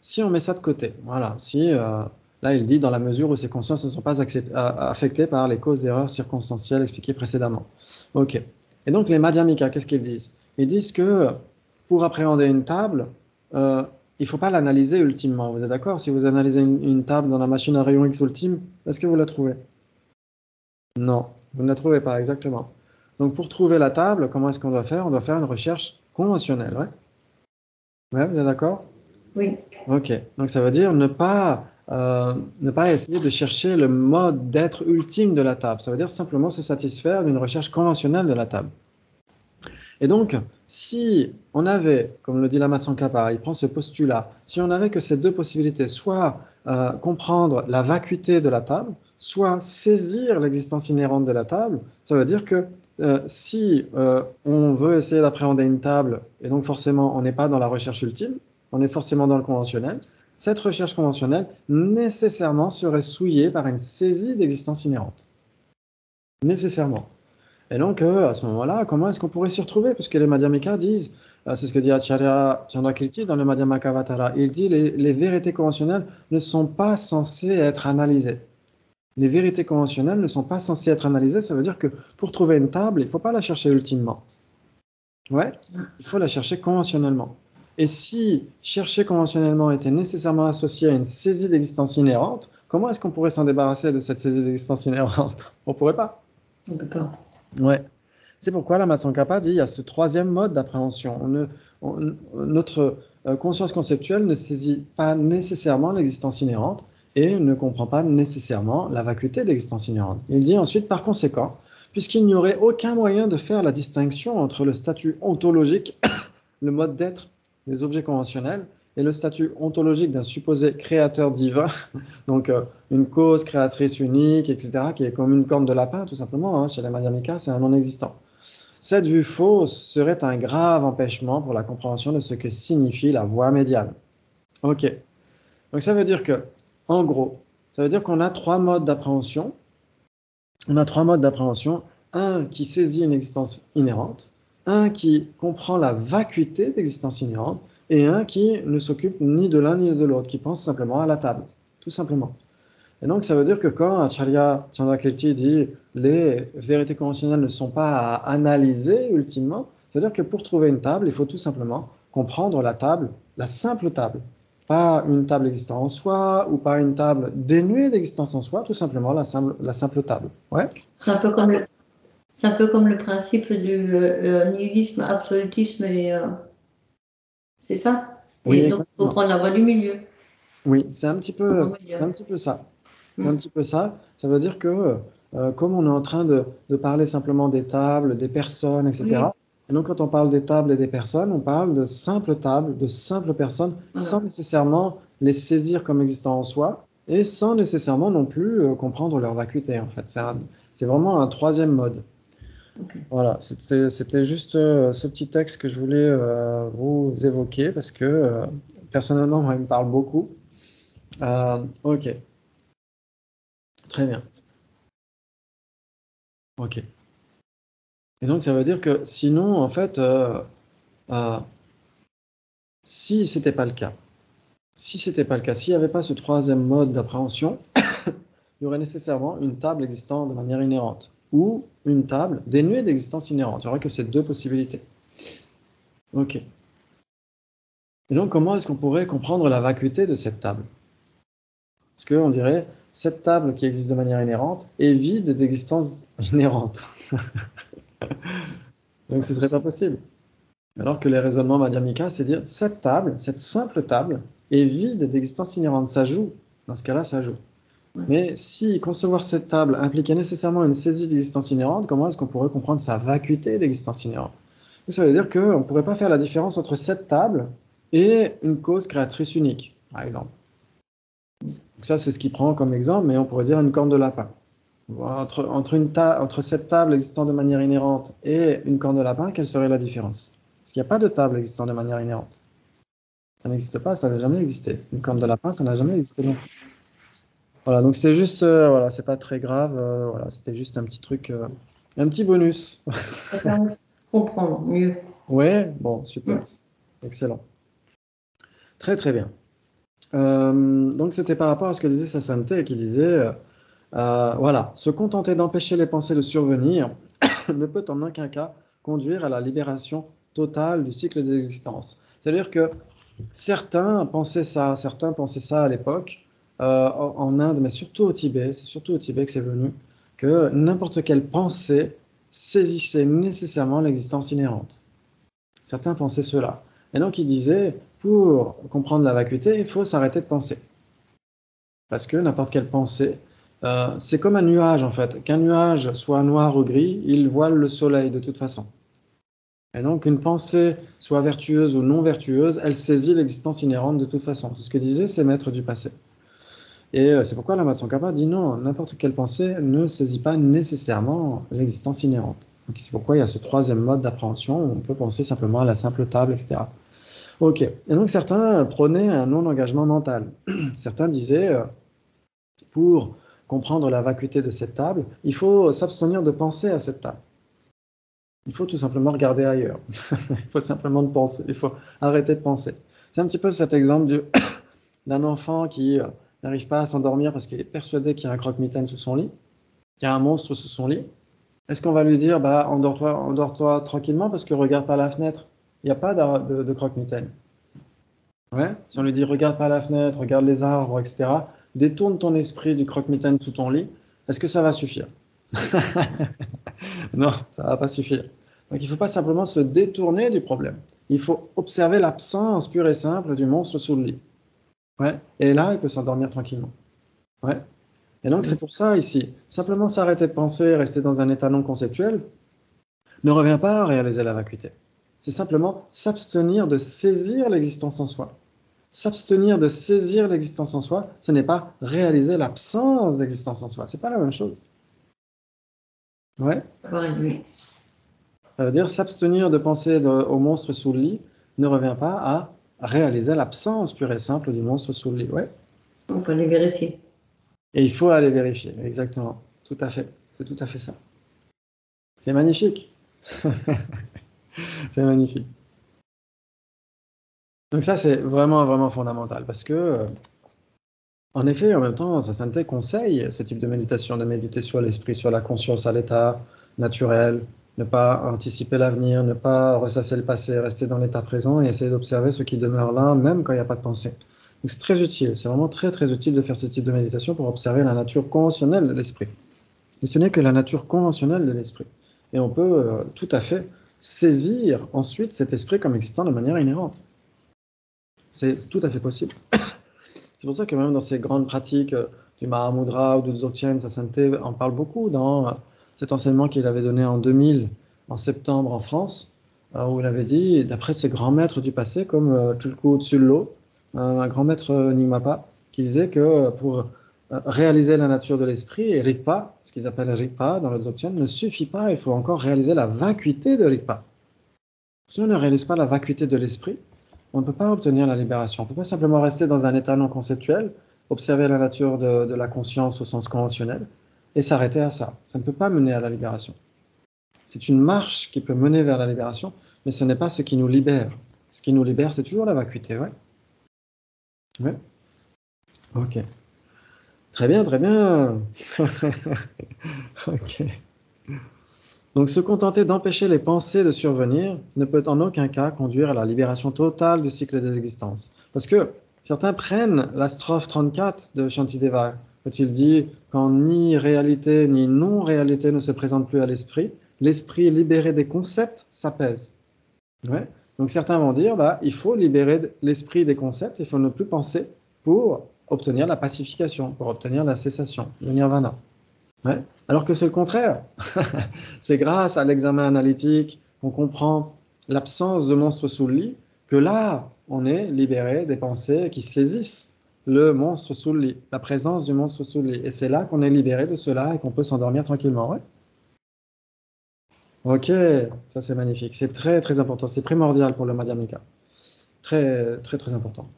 si on met ça de côté, voilà, si là il dit dans la mesure où ces consciences ne sont pas affectées par les causes d'erreur circonstancielles expliquées précédemment. Ok. Et donc les madhyamika, qu'est-ce qu'ils disent? Ils disent que pour appréhender une table, il ne faut pas l'analyser ultimement. Vous êtes d'accord? Si vous analysez une table dans la machine à rayon X ultime, est-ce que vous la trouvez? Non, vous ne la trouvez pas, exactement. Donc pour trouver la table, comment est-ce qu'on doit faire? On doit faire une recherche conventionnelle, ouais? Ouais, vous êtes d'accord? Oui. Ok, donc ça veut dire ne pas essayer de chercher le mode d'être ultime de la table. Ça veut dire simplement se satisfaire d'une recherche conventionnelle de la table. Et donc, si on avait, comme le dit Lama Tsongkhapa, il prend ce postulat, si on avait que ces deux possibilités, soit comprendre la vacuité de la table, soit saisir l'existence inhérente de la table, ça veut dire que si on veut essayer d'appréhender une table, et donc forcément on n'est pas dans la recherche ultime, on est forcément dans le conventionnel, cette recherche conventionnelle nécessairement serait souillée par une saisie d'existence inhérente. Nécessairement. Et donc, à ce moment-là, comment est-ce qu'on pourrait s'y retrouver? Puisque les Madhyamika disent, c'est ce que dit Acharya Chandrakirti dans le Madhyamakavatara, il dit les vérités conventionnelles ne sont pas censées être analysées. Les vérités conventionnelles ne sont pas censées être analysées, ça veut dire que pour trouver une table, il ne faut pas la chercher ultimement. Ouais, il faut la chercher conventionnellement. Et si chercher conventionnellement était nécessairement associé à une saisie d'existence inhérente, comment est-ce qu'on pourrait s'en débarrasser de cette saisie d'existence inhérente? On ne pourrait pas. On peut pas. Ouais. C'est pourquoi la Tsongkhapa dit il y a ce troisième mode d'appréhension. Notre conscience conceptuelle ne saisit pas nécessairement l'existence inhérente et ne comprend pas nécessairement la vacuité de l'existence inhérente. Il dit ensuite, par conséquent, puisqu'il n'y aurait aucun moyen de faire la distinction entre le statut ontologique, le mode d'être des objets conventionnels, et le statut ontologique d'un supposé créateur divin, donc une cause créatrice unique, etc., qui est comme une corne de lapin, tout simplement, hein, chez les Madhyamika, c'est un non-existant. Cette vue fausse serait un grave empêchement pour la compréhension de ce que signifie la voie médiane. Ok. Donc ça veut dire que, en gros, ça veut dire qu'on a trois modes d'appréhension. On a trois modes d'appréhension. Un qui saisit une existence inhérente, un qui comprend la vacuité d'existence inhérente, et un qui ne s'occupe ni de l'un ni de l'autre, qui pense simplement à la table, tout simplement. Et donc, ça veut dire que quand Acharya Chandrakirti dit les vérités conventionnelles ne sont pas à analyser ultimement, ça veut dire que pour trouver une table, il faut tout simplement comprendre la table, la simple table. Pas une table existant en soi ou pas une table dénuée d'existence en soi, tout simplement la simple table. Ouais. C'est un peu comme le principe du nihilisme, absolutisme, et c'est ça. Oui, et donc, il faut prendre la voie du milieu. Oui, c'est un petit peu ça. C'est un petit peu ça. Ça veut dire que, comme on est en train de parler simplement des tables, des personnes, etc. Oui. Et donc, quand on parle des tables et des personnes, on parle de simples tables, de simples personnes, sans nécessairement les saisir comme existant en soi, et sans nécessairement non plus comprendre leur vacuité, en fait. C'est vraiment un troisième mode. Okay. Voilà, c'était juste ce petit texte que je voulais vous évoquer, parce que, personnellement, moi, il me parle beaucoup. Ok. Très bien. Ok. Et donc, ça veut dire que sinon, en fait, si c'était pas le cas, s'il n'y avait pas ce troisième mode d'appréhension, il y aurait nécessairement une table existant de manière inhérente ou une table dénuée d'existence inhérente. Il n'y aurait que ces deux possibilités. Ok. Et donc, comment est-ce qu'on pourrait comprendre la vacuité de cette table? Parce qu'on dirait, cette table qui existe de manière inhérente est vide d'existence inhérente. Donc ce ne serait pas possible. Alors que les raisonnements madhyamika, c'est dire, cette table, cette simple table, est vide d'existence inhérente. Ça joue. Dans ce cas-là, ça joue. Mais si concevoir cette table impliquait nécessairement une saisie d'existence inhérente, comment est-ce qu'on pourrait comprendre sa vacuité d'existence inhérente? Ça veut dire qu'on ne pourrait pas faire la différence entre cette table et une cause créatrice unique, par exemple. Donc ça, c'est ce qu'il prend comme exemple, mais on pourrait dire une corne de lapin. Entre cette table existant de manière inhérente et une corne de lapin, quelle serait la différence? Parce qu'il n'y a pas de table existant de manière inhérente. Ça n'existe pas, ça n'a jamais existé. Une corne de lapin, ça n'a jamais existé non plus. Voilà, donc c'est juste, voilà, c'est pas très grave, voilà, c'était juste un petit truc, un petit bonus. Ça permet de comprendre mieux. Ouais, bon, super, excellent. Très très bien. Donc c'était par rapport à ce que disait Sasanté, qui disait, voilà, se contenter d'empêcher les pensées de survenir ne peut en aucun cas conduire à la libération totale du cycle des existences. C'est-à-dire que certains pensaient ça à l'époque, en Inde, mais surtout au Tibet, c'est surtout au Tibet que c'est venu, que n'importe quelle pensée saisissait nécessairement l'existence inhérente. Certains pensaient cela. Et donc ils disaient, pour comprendre la vacuité, il faut s'arrêter de penser. Parce que n'importe quelle pensée, c'est comme un nuage en fait. Qu'un nuage soit noir ou gris, il voile le soleil de toute façon. Et donc une pensée, soit vertueuse ou non vertueuse, elle saisit l'existence inhérente de toute façon. C'est ce que disaient ces maîtres du passé. Et c'est pourquoi la Tsongkhapa dit non, n'importe quelle pensée ne saisit pas nécessairement l'existence inhérente. Donc c'est pourquoi il y a ce troisième mode d'appréhension où on peut penser simplement à la simple table, etc. Ok. Et donc certains prônaient un non-engagement mental. Certains disaient, pour comprendre la vacuité de cette table, il faut s'abstenir de penser à cette table. Il faut tout simplement regarder ailleurs. Il faut simplement penser. Il faut arrêter de penser. C'est un petit peu cet exemple d'un enfant qui n'arrive pas à s'endormir parce qu'il est persuadé qu'il y a un croque-mitaine sous son lit, qu'il y a un monstre sous son lit. Est-ce qu'on va lui dire, endors-toi tranquillement parce que regarde par la fenêtre, il n'y a pas de croque-mitaine? Ouais. Si on lui dit regarde par la fenêtre, regarde les arbres, etc., détourne ton esprit du croque-mitaine sous ton lit, est-ce que ça va suffire? Non, ça ne va pas suffire. Donc il ne faut pas simplement se détourner du problème. Il faut observer l'absence pure et simple du monstre sous le lit. Ouais. Et là, il peut s'endormir tranquillement. Ouais. Et donc c'est pour ça ici, simplement s'arrêter de penser, rester dans un état non conceptuel, ne revient pas à réaliser la vacuité. C'est simplement s'abstenir de saisir l'existence en soi. S'abstenir de saisir l'existence en soi, ce n'est pas réaliser l'absence d'existence en soi. C'est pas la même chose. Ouais. Oui. Ça veut dire s'abstenir de penser au monstre sous le lit ne revient pas à réaliser l'absence pure et simple du monstre sous le lit. Ouais. On peut aller vérifier. Et il faut aller vérifier, exactement. Tout à fait. C'est tout à fait ça. C'est magnifique. C'est magnifique. Donc ça, c'est vraiment, vraiment fondamental parce que, en effet, en même temps, Sa Sainteté conseille ce type de méditation, de méditer sur l'esprit, sur la conscience à l'état naturel, ne pas anticiper l'avenir, ne pas ressasser le passé, rester dans l'état présent et essayer d'observer ce qui demeure là, même quand il n'y a pas de pensée. Donc c'est très utile, c'est vraiment très, très utile de faire ce type de méditation pour observer la nature conventionnelle de l'esprit. Et ce n'est que la nature conventionnelle de l'esprit. Et on peut tout à fait saisir ensuite cet esprit comme existant de manière inhérente. C'est tout à fait possible. C'est pour ça que même dans ces grandes pratiques du Mahamudra ou du Dzogchen, Sa Sainteté en parle beaucoup dans cet enseignement qu'il avait donné en 2000, en septembre en France, où il avait dit, d'après ses grands maîtres du passé, comme Tulku Tsullo, un grand maître Nyingmapa, qui disait que pour réaliser la nature de l'esprit, et Rigpa, ce qu'ils appellent Rigpa dans le Dzogchen, ne suffit pas, il faut encore réaliser la vacuité de Rigpa. Si on ne réalise pas la vacuité de l'esprit, on ne peut pas obtenir la libération. On ne peut pas simplement rester dans un état non conceptuel, observer la nature de la conscience au sens conventionnel, et s'arrêter à ça. Ça ne peut pas mener à la libération. C'est une marche qui peut mener vers la libération, mais ce n'est pas ce qui nous libère. Ce qui nous libère, c'est toujours la vacuité, ouais. Ouais. Ok. Très bien, très bien. Ok. Donc se contenter d'empêcher les pensées de survenir ne peut en aucun cas conduire à la libération totale du cycle des existences. Parce que certains prennent la strophe 34 de Shantideva, quand il dit « Quand ni réalité ni non-réalité ne se présentent plus à l'esprit, l'esprit libéré des concepts s'apaise. » Ouais. Donc certains vont dire il faut libérer l'esprit des concepts, il faut ne plus penser pour obtenir la pacification, pour obtenir la cessation, le nirvana. Ouais. Alors que c'est le contraire. C'est grâce à l'examen analytique qu'on comprend l'absence de monstre sous le lit que là, on est libéré des pensées qui saisissent le monstre sous le lit, la présence du monstre sous le lit. Et c'est là qu'on est libéré de cela et qu'on peut s'endormir tranquillement. Ouais. Ok, ça c'est magnifique. C'est très très important. C'est primordial pour le Madhyamika. Très très très important.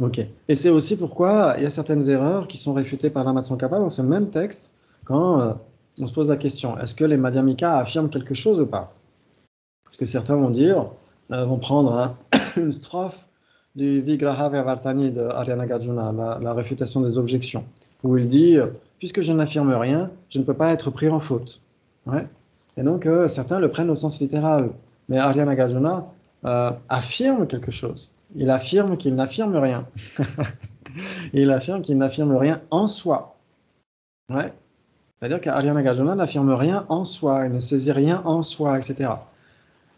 Ok. Et c'est aussi pourquoi il y a certaines erreurs qui sont réfutées par Lama Tsongkhapa dans ce même texte quand on se pose la question, est-ce que les Madhyamika affirment quelque chose ou pas? Parce que certains vont dire, vont prendre une strophe du Vigraha Vyavartani de Arya-Nagarjuna, la réfutation des objections, où il dit, puisque je n'affirme rien, je ne peux pas être pris en faute. Ouais. Et donc certains le prennent au sens littéral. Mais Arya-Nagarjuna affirme quelque chose. Il affirme qu'il n'affirme rien. Il affirme qu'il n'affirme rien en soi. Ouais. C'est-à-dire qu'Arya-Nagarjuna n'affirme rien en soi, il ne saisit rien en soi, etc.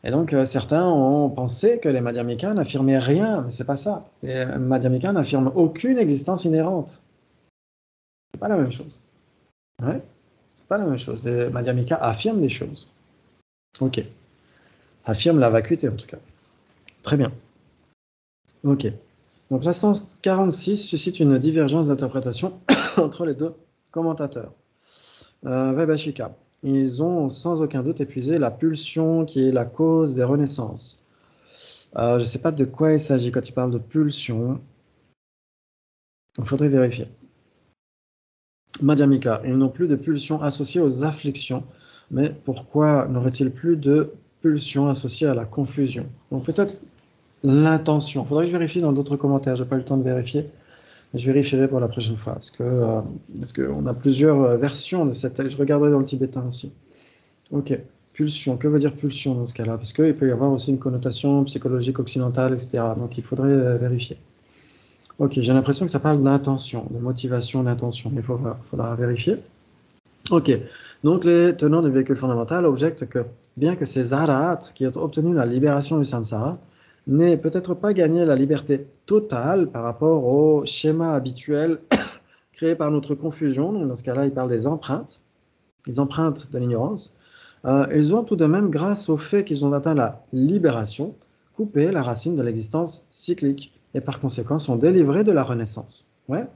Et donc certains ont pensé que les Madhyamika n'affirmaient rien, mais c'est pas ça. Les Madhyamika n'affirment aucune existence inhérente. C'est pas la même chose. Ouais. C'est pas la même chose. Les Madhyamika affirment des choses. Ok. Affirment la vacuité en tout cas. Très bien. Ok. Donc la 146 suscite une divergence d'interprétation entre les deux commentateurs. Vaibhashika. Ils ont sans aucun doute épuisé la pulsion qui est la cause des renaissances. Je ne sais pas de quoi il s'agit quand il parle de pulsion. Il faudrait vérifier. Madhyamika. Ils n'ont plus de pulsion associée aux afflictions. Mais pourquoi n'aurait-il plus de pulsion associée à la confusion? Donc peut-être l'intention. Il faudrait que je vérifie dans d'autres commentaires. Je n'ai pas eu le temps de vérifier. Je vérifierai pour la prochaine fois. Parce qu'on a plusieurs versions de cette texte. Je regarderai dans le tibétain aussi. Ok. pulsion. Que veut dire pulsion dans ce cas-là? Parce qu'il peut y avoir aussi une connotation psychologique occidentale, etc. Donc il faudrait vérifier. Ok, j'ai l'impression que ça parle d'intention, de motivation, d'intention. Il faudra vérifier. Ok, donc les tenants du véhicule fondamental objectent que, bien que ces arahats qui ont obtenu la libération du samsara, n'aient peut-être pas gagné la liberté totale par rapport au schéma habituel créé par notre confusion. Donc dans ce cas-là, il parle des empreintes de l'ignorance. Ils ont tout de même, grâce au fait qu'ils ont atteint la libération, coupé la racine de l'existence cyclique et par conséquent sont délivrés de la renaissance. Ouais,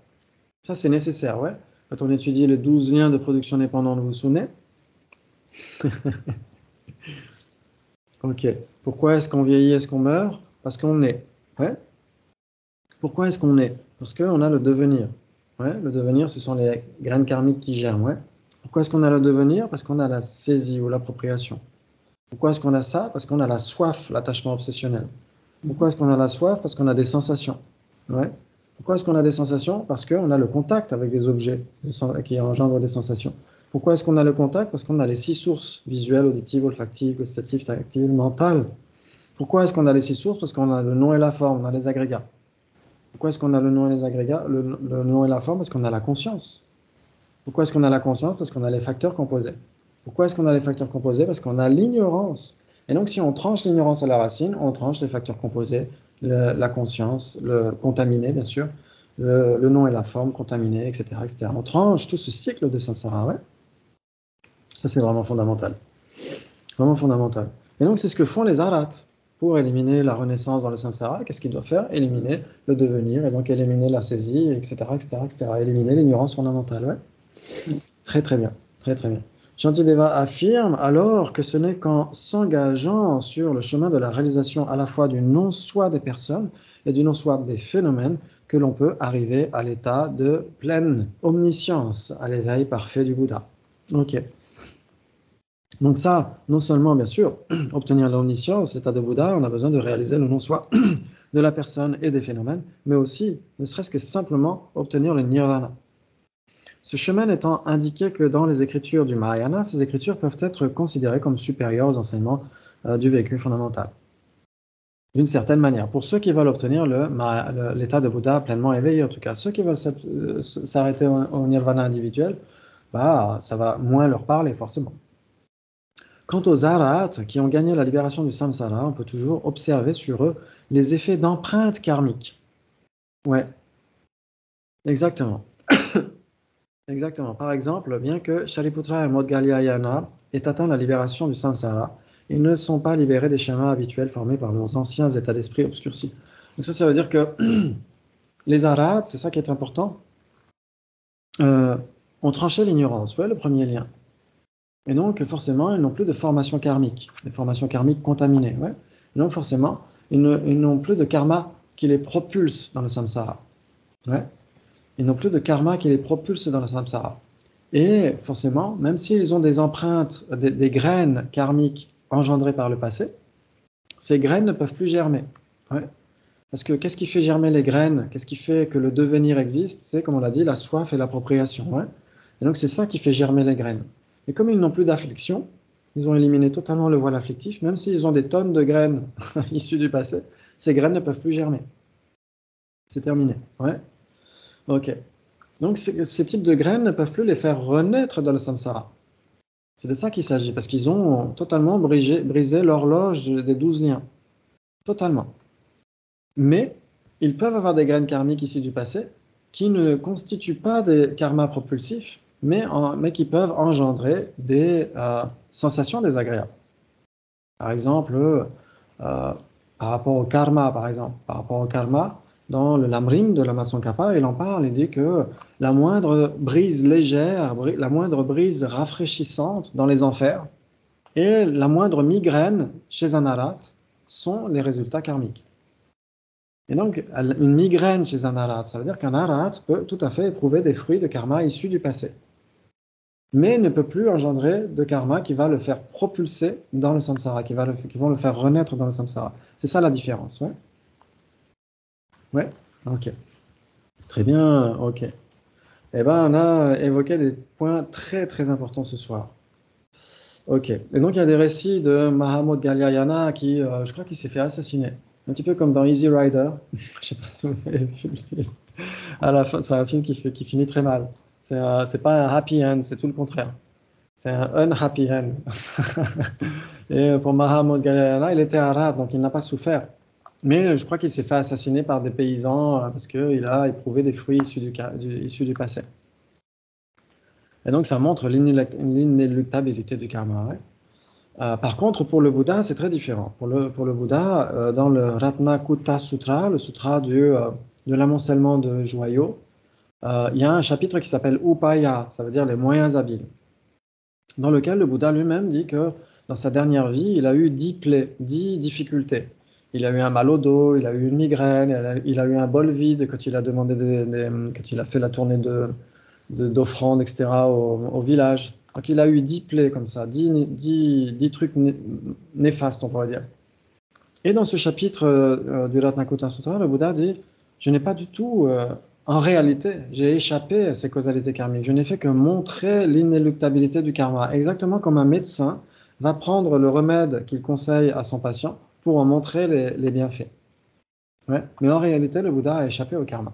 ça c'est nécessaire, ouais. Quand on étudie les 12 liens de production dépendante, vous vous souvenez? Ok. Pourquoi est-ce qu'on vieillit, est-ce qu'on meurt? Parce qu'on est. Ouais. Pourquoi est-ce qu'on est? Parce qu'on a le devenir. Ouais. Le devenir, ce sont les graines karmiques qui germent. Ouais. Pourquoi est-ce qu'on a le devenir? Parce qu'on a la saisie ou l'appropriation. Pourquoi est-ce qu'on a ça? Parce qu'on a la soif, l'attachement obsessionnel. Pourquoi est-ce qu'on a la soif? Parce qu'on a des sensations. Ouais. Pourquoi est-ce qu'on a des sensations? Parce qu'on a le contact avec des objets qui engendrent des sensations. Pourquoi est-ce qu'on a le contact? Parce qu'on a les 6 sources visuelles, auditives, olfactives, gustatives, tactiles, mentales. Pourquoi est-ce qu'on a les 6 sources? Parce qu'on a le nom et la forme, on a les agrégats. Pourquoi est-ce qu'on a le nom et les agrégats? Le nom et la forme? Parce qu'on a la conscience. Pourquoi est-ce qu'on a la conscience? Parce qu'on a les facteurs composés. Pourquoi est-ce qu'on a les facteurs composés? Parce qu'on a l'ignorance. Et donc, si on tranche l'ignorance à la racine, on tranche les facteurs composés, la conscience, le contaminé, bien sûr, le nom et la forme contaminés, etc., etc. On tranche tout ce cycle de samsara, ouais. Ça, c'est vraiment fondamental. Vraiment fondamental. Et donc, c'est ce que font les arhats. Pour éliminer la renaissance dans le samsara, qu'est-ce qu'ils doivent faire? Éliminer le devenir, et donc éliminer la saisie, etc., etc., etc. Éliminer l'ignorance fondamentale, ouais. Très, très bien. Très, très bien. Shantideva affirme alors que ce n'est qu'en s'engageant sur le chemin de la réalisation à la fois du non-soi des personnes et du non-soi des phénomènes que l'on peut arriver à l'état de pleine omniscience, à l'éveil parfait du Bouddha. Ok. Donc ça, non seulement, bien sûr, obtenir l'omniscience, l'état de Bouddha, on a besoin de réaliser le non-soi de la personne et des phénomènes, mais aussi, ne serait-ce que simplement, obtenir le nirvana. Ce chemin n'étant indiqué que dans les écritures du Mahayana, ces écritures peuvent être considérées comme supérieures aux enseignements du véhicule fondamental. D'une certaine manière. Pour ceux qui veulent obtenir l'état de Bouddha pleinement éveillé, en tout cas, ceux qui veulent s'arrêter au nirvana individuel, bah, ça va moins leur parler, forcément. Quant aux arhats qui ont gagné la libération du samsara, on peut toujours observer sur eux les effets d'empreintes karmiques. Ouais, exactement. Exactement. Par exemple, bien que Shariputra et Maudgalyayana aient atteint la libération du samsara, ils ne sont pas libérés des schémas habituels formés par leurs anciens états d'esprit obscurcis. Donc ça veut dire que les arhats, c'est ça qui est important, ont tranché l'ignorance. Vous voyez le premier lien. Et donc, forcément, ils n'ont plus de formation karmique, des formations karmiques contaminées. Ouais. Et donc, forcément, ils n'ont plus de karma qui les propulse dans le samsara. Ouais. Ils n'ont plus de karma qui les propulse dans le samsara. Et forcément, même s'ils ont des empreintes, des graines karmiques engendrées par le passé, ces graines ne peuvent plus germer. Ouais. Parce que qu'est-ce qui fait germer les graines? Qu'est-ce qui fait que le devenir existe? C'est, comme on l'a dit, la soif et l'appropriation. Ouais. Et donc, c'est ça qui fait germer les graines. Et comme ils n'ont plus d'affliction, ils ont éliminé totalement le voile afflictif, même s'ils ont des tonnes de graines issues du passé, ces graines ne peuvent plus germer. C'est terminé. Ouais. Ok. Donc ces types de graines ne peuvent plus les faire renaître dans le samsara. C'est de ça qu'il s'agit, parce qu'ils ont totalement brisé l'horloge des 12 liens. Totalement. Mais ils peuvent avoir des graines karmiques issues du passé qui ne constituent pas des karmas propulsifs, mais qui peuvent engendrer des sensations désagréables. Par exemple, par rapport au karma, dans le Lamrim de la Tsongkhapa, il en parle, il dit que la moindre brise légère, la moindre brise rafraîchissante dans les enfers et la moindre migraine chez un arhat sont les résultats karmiques. Et donc, une migraine chez un arhat, ça veut dire qu'un arhat peut tout à fait éprouver des fruits de karma issus du passé, mais ne peut plus engendrer de karma qui va le faire propulser dans le samsara, qui vont le faire renaître dans le samsara. C'est ça la différence, ouais? Ouais, ok. Très bien, ok. Eh bien, on a évoqué des points très très importants ce soir. Ok. Et donc, il y a des récits de Mahamud Galyayana qui, je crois qu'il s'est fait assassiner. Un petit peu comme dans Easy Rider. Je sais pas si vous avez vu le film. À la fin, c'est un film qui finit très mal. C'est pas un happy end, c'est tout le contraire. C'est un unhappy end. Et pour Mahamud Galyayana, il était arabe, donc il n'a pas souffert. Mais je crois qu'il s'est fait assassiner par des paysans parce qu'il a éprouvé des fruits issus du passé. Et donc, ça montre l'inéluctabilité du karma. Ouais. Par contre, pour le Bouddha, c'est très différent. Pour le Bouddha, dans le Ratnakutta Sutra, le sutra de l'amoncellement de joyaux, il y a un chapitre qui s'appelle Upaya, ça veut dire les moyens habiles, dans lequel le Bouddha lui-même dit que dans sa dernière vie, il a eu 10 plaies, 10 difficultés. Il a eu un mal au dos, il a eu une migraine, il a eu un bol vide quand il a demandé quand il a fait la tournée d'offrandes, etc., au village. Donc il a eu 10 plaies comme ça, 10 trucs néfastes, on pourrait dire. Et dans ce chapitre du Ratnakuta Sutra, le Bouddha dit, je n'ai pas du tout, en réalité, j'ai échappé à ces causalités karmiques. Je n'ai fait que montrer l'inéluctabilité du karma. Exactement comme un médecin va prendre le remède qu'il conseille à son patient pour en montrer les bienfaits. Ouais. Mais en réalité, le Bouddha a échappé au karma.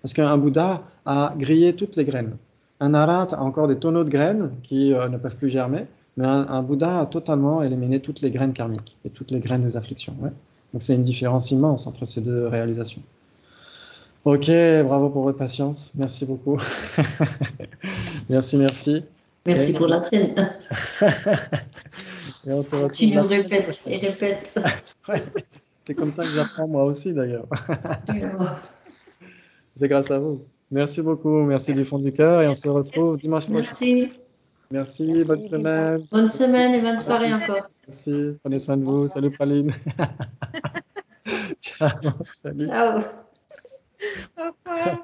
Parce qu'un Bouddha a grillé toutes les graines. Un Arhat a encore des tonneaux de graines qui ne peuvent plus germer, mais un Bouddha a totalement éliminé toutes les graines karmiques et toutes les graines des afflictions. Ouais. Donc c'est une différence immense entre ces deux réalisations. Ok, bravo pour votre patience. Merci beaucoup. Merci, merci. Merci pour la scène. Et on se retrouve Tu la nous semaine répètes prochaine. et répètes. Ouais. C'est comme ça que j'apprends moi aussi d'ailleurs. C'est grâce à vous. Merci beaucoup, merci du fond du cœur et on se retrouve dimanche prochain. Merci. Merci, bonne semaine. Bonne semaine et bonne soirée encore. Merci, prenez soin de vous. Salut Praline. Ciao, salut. Ciao. Au revoir.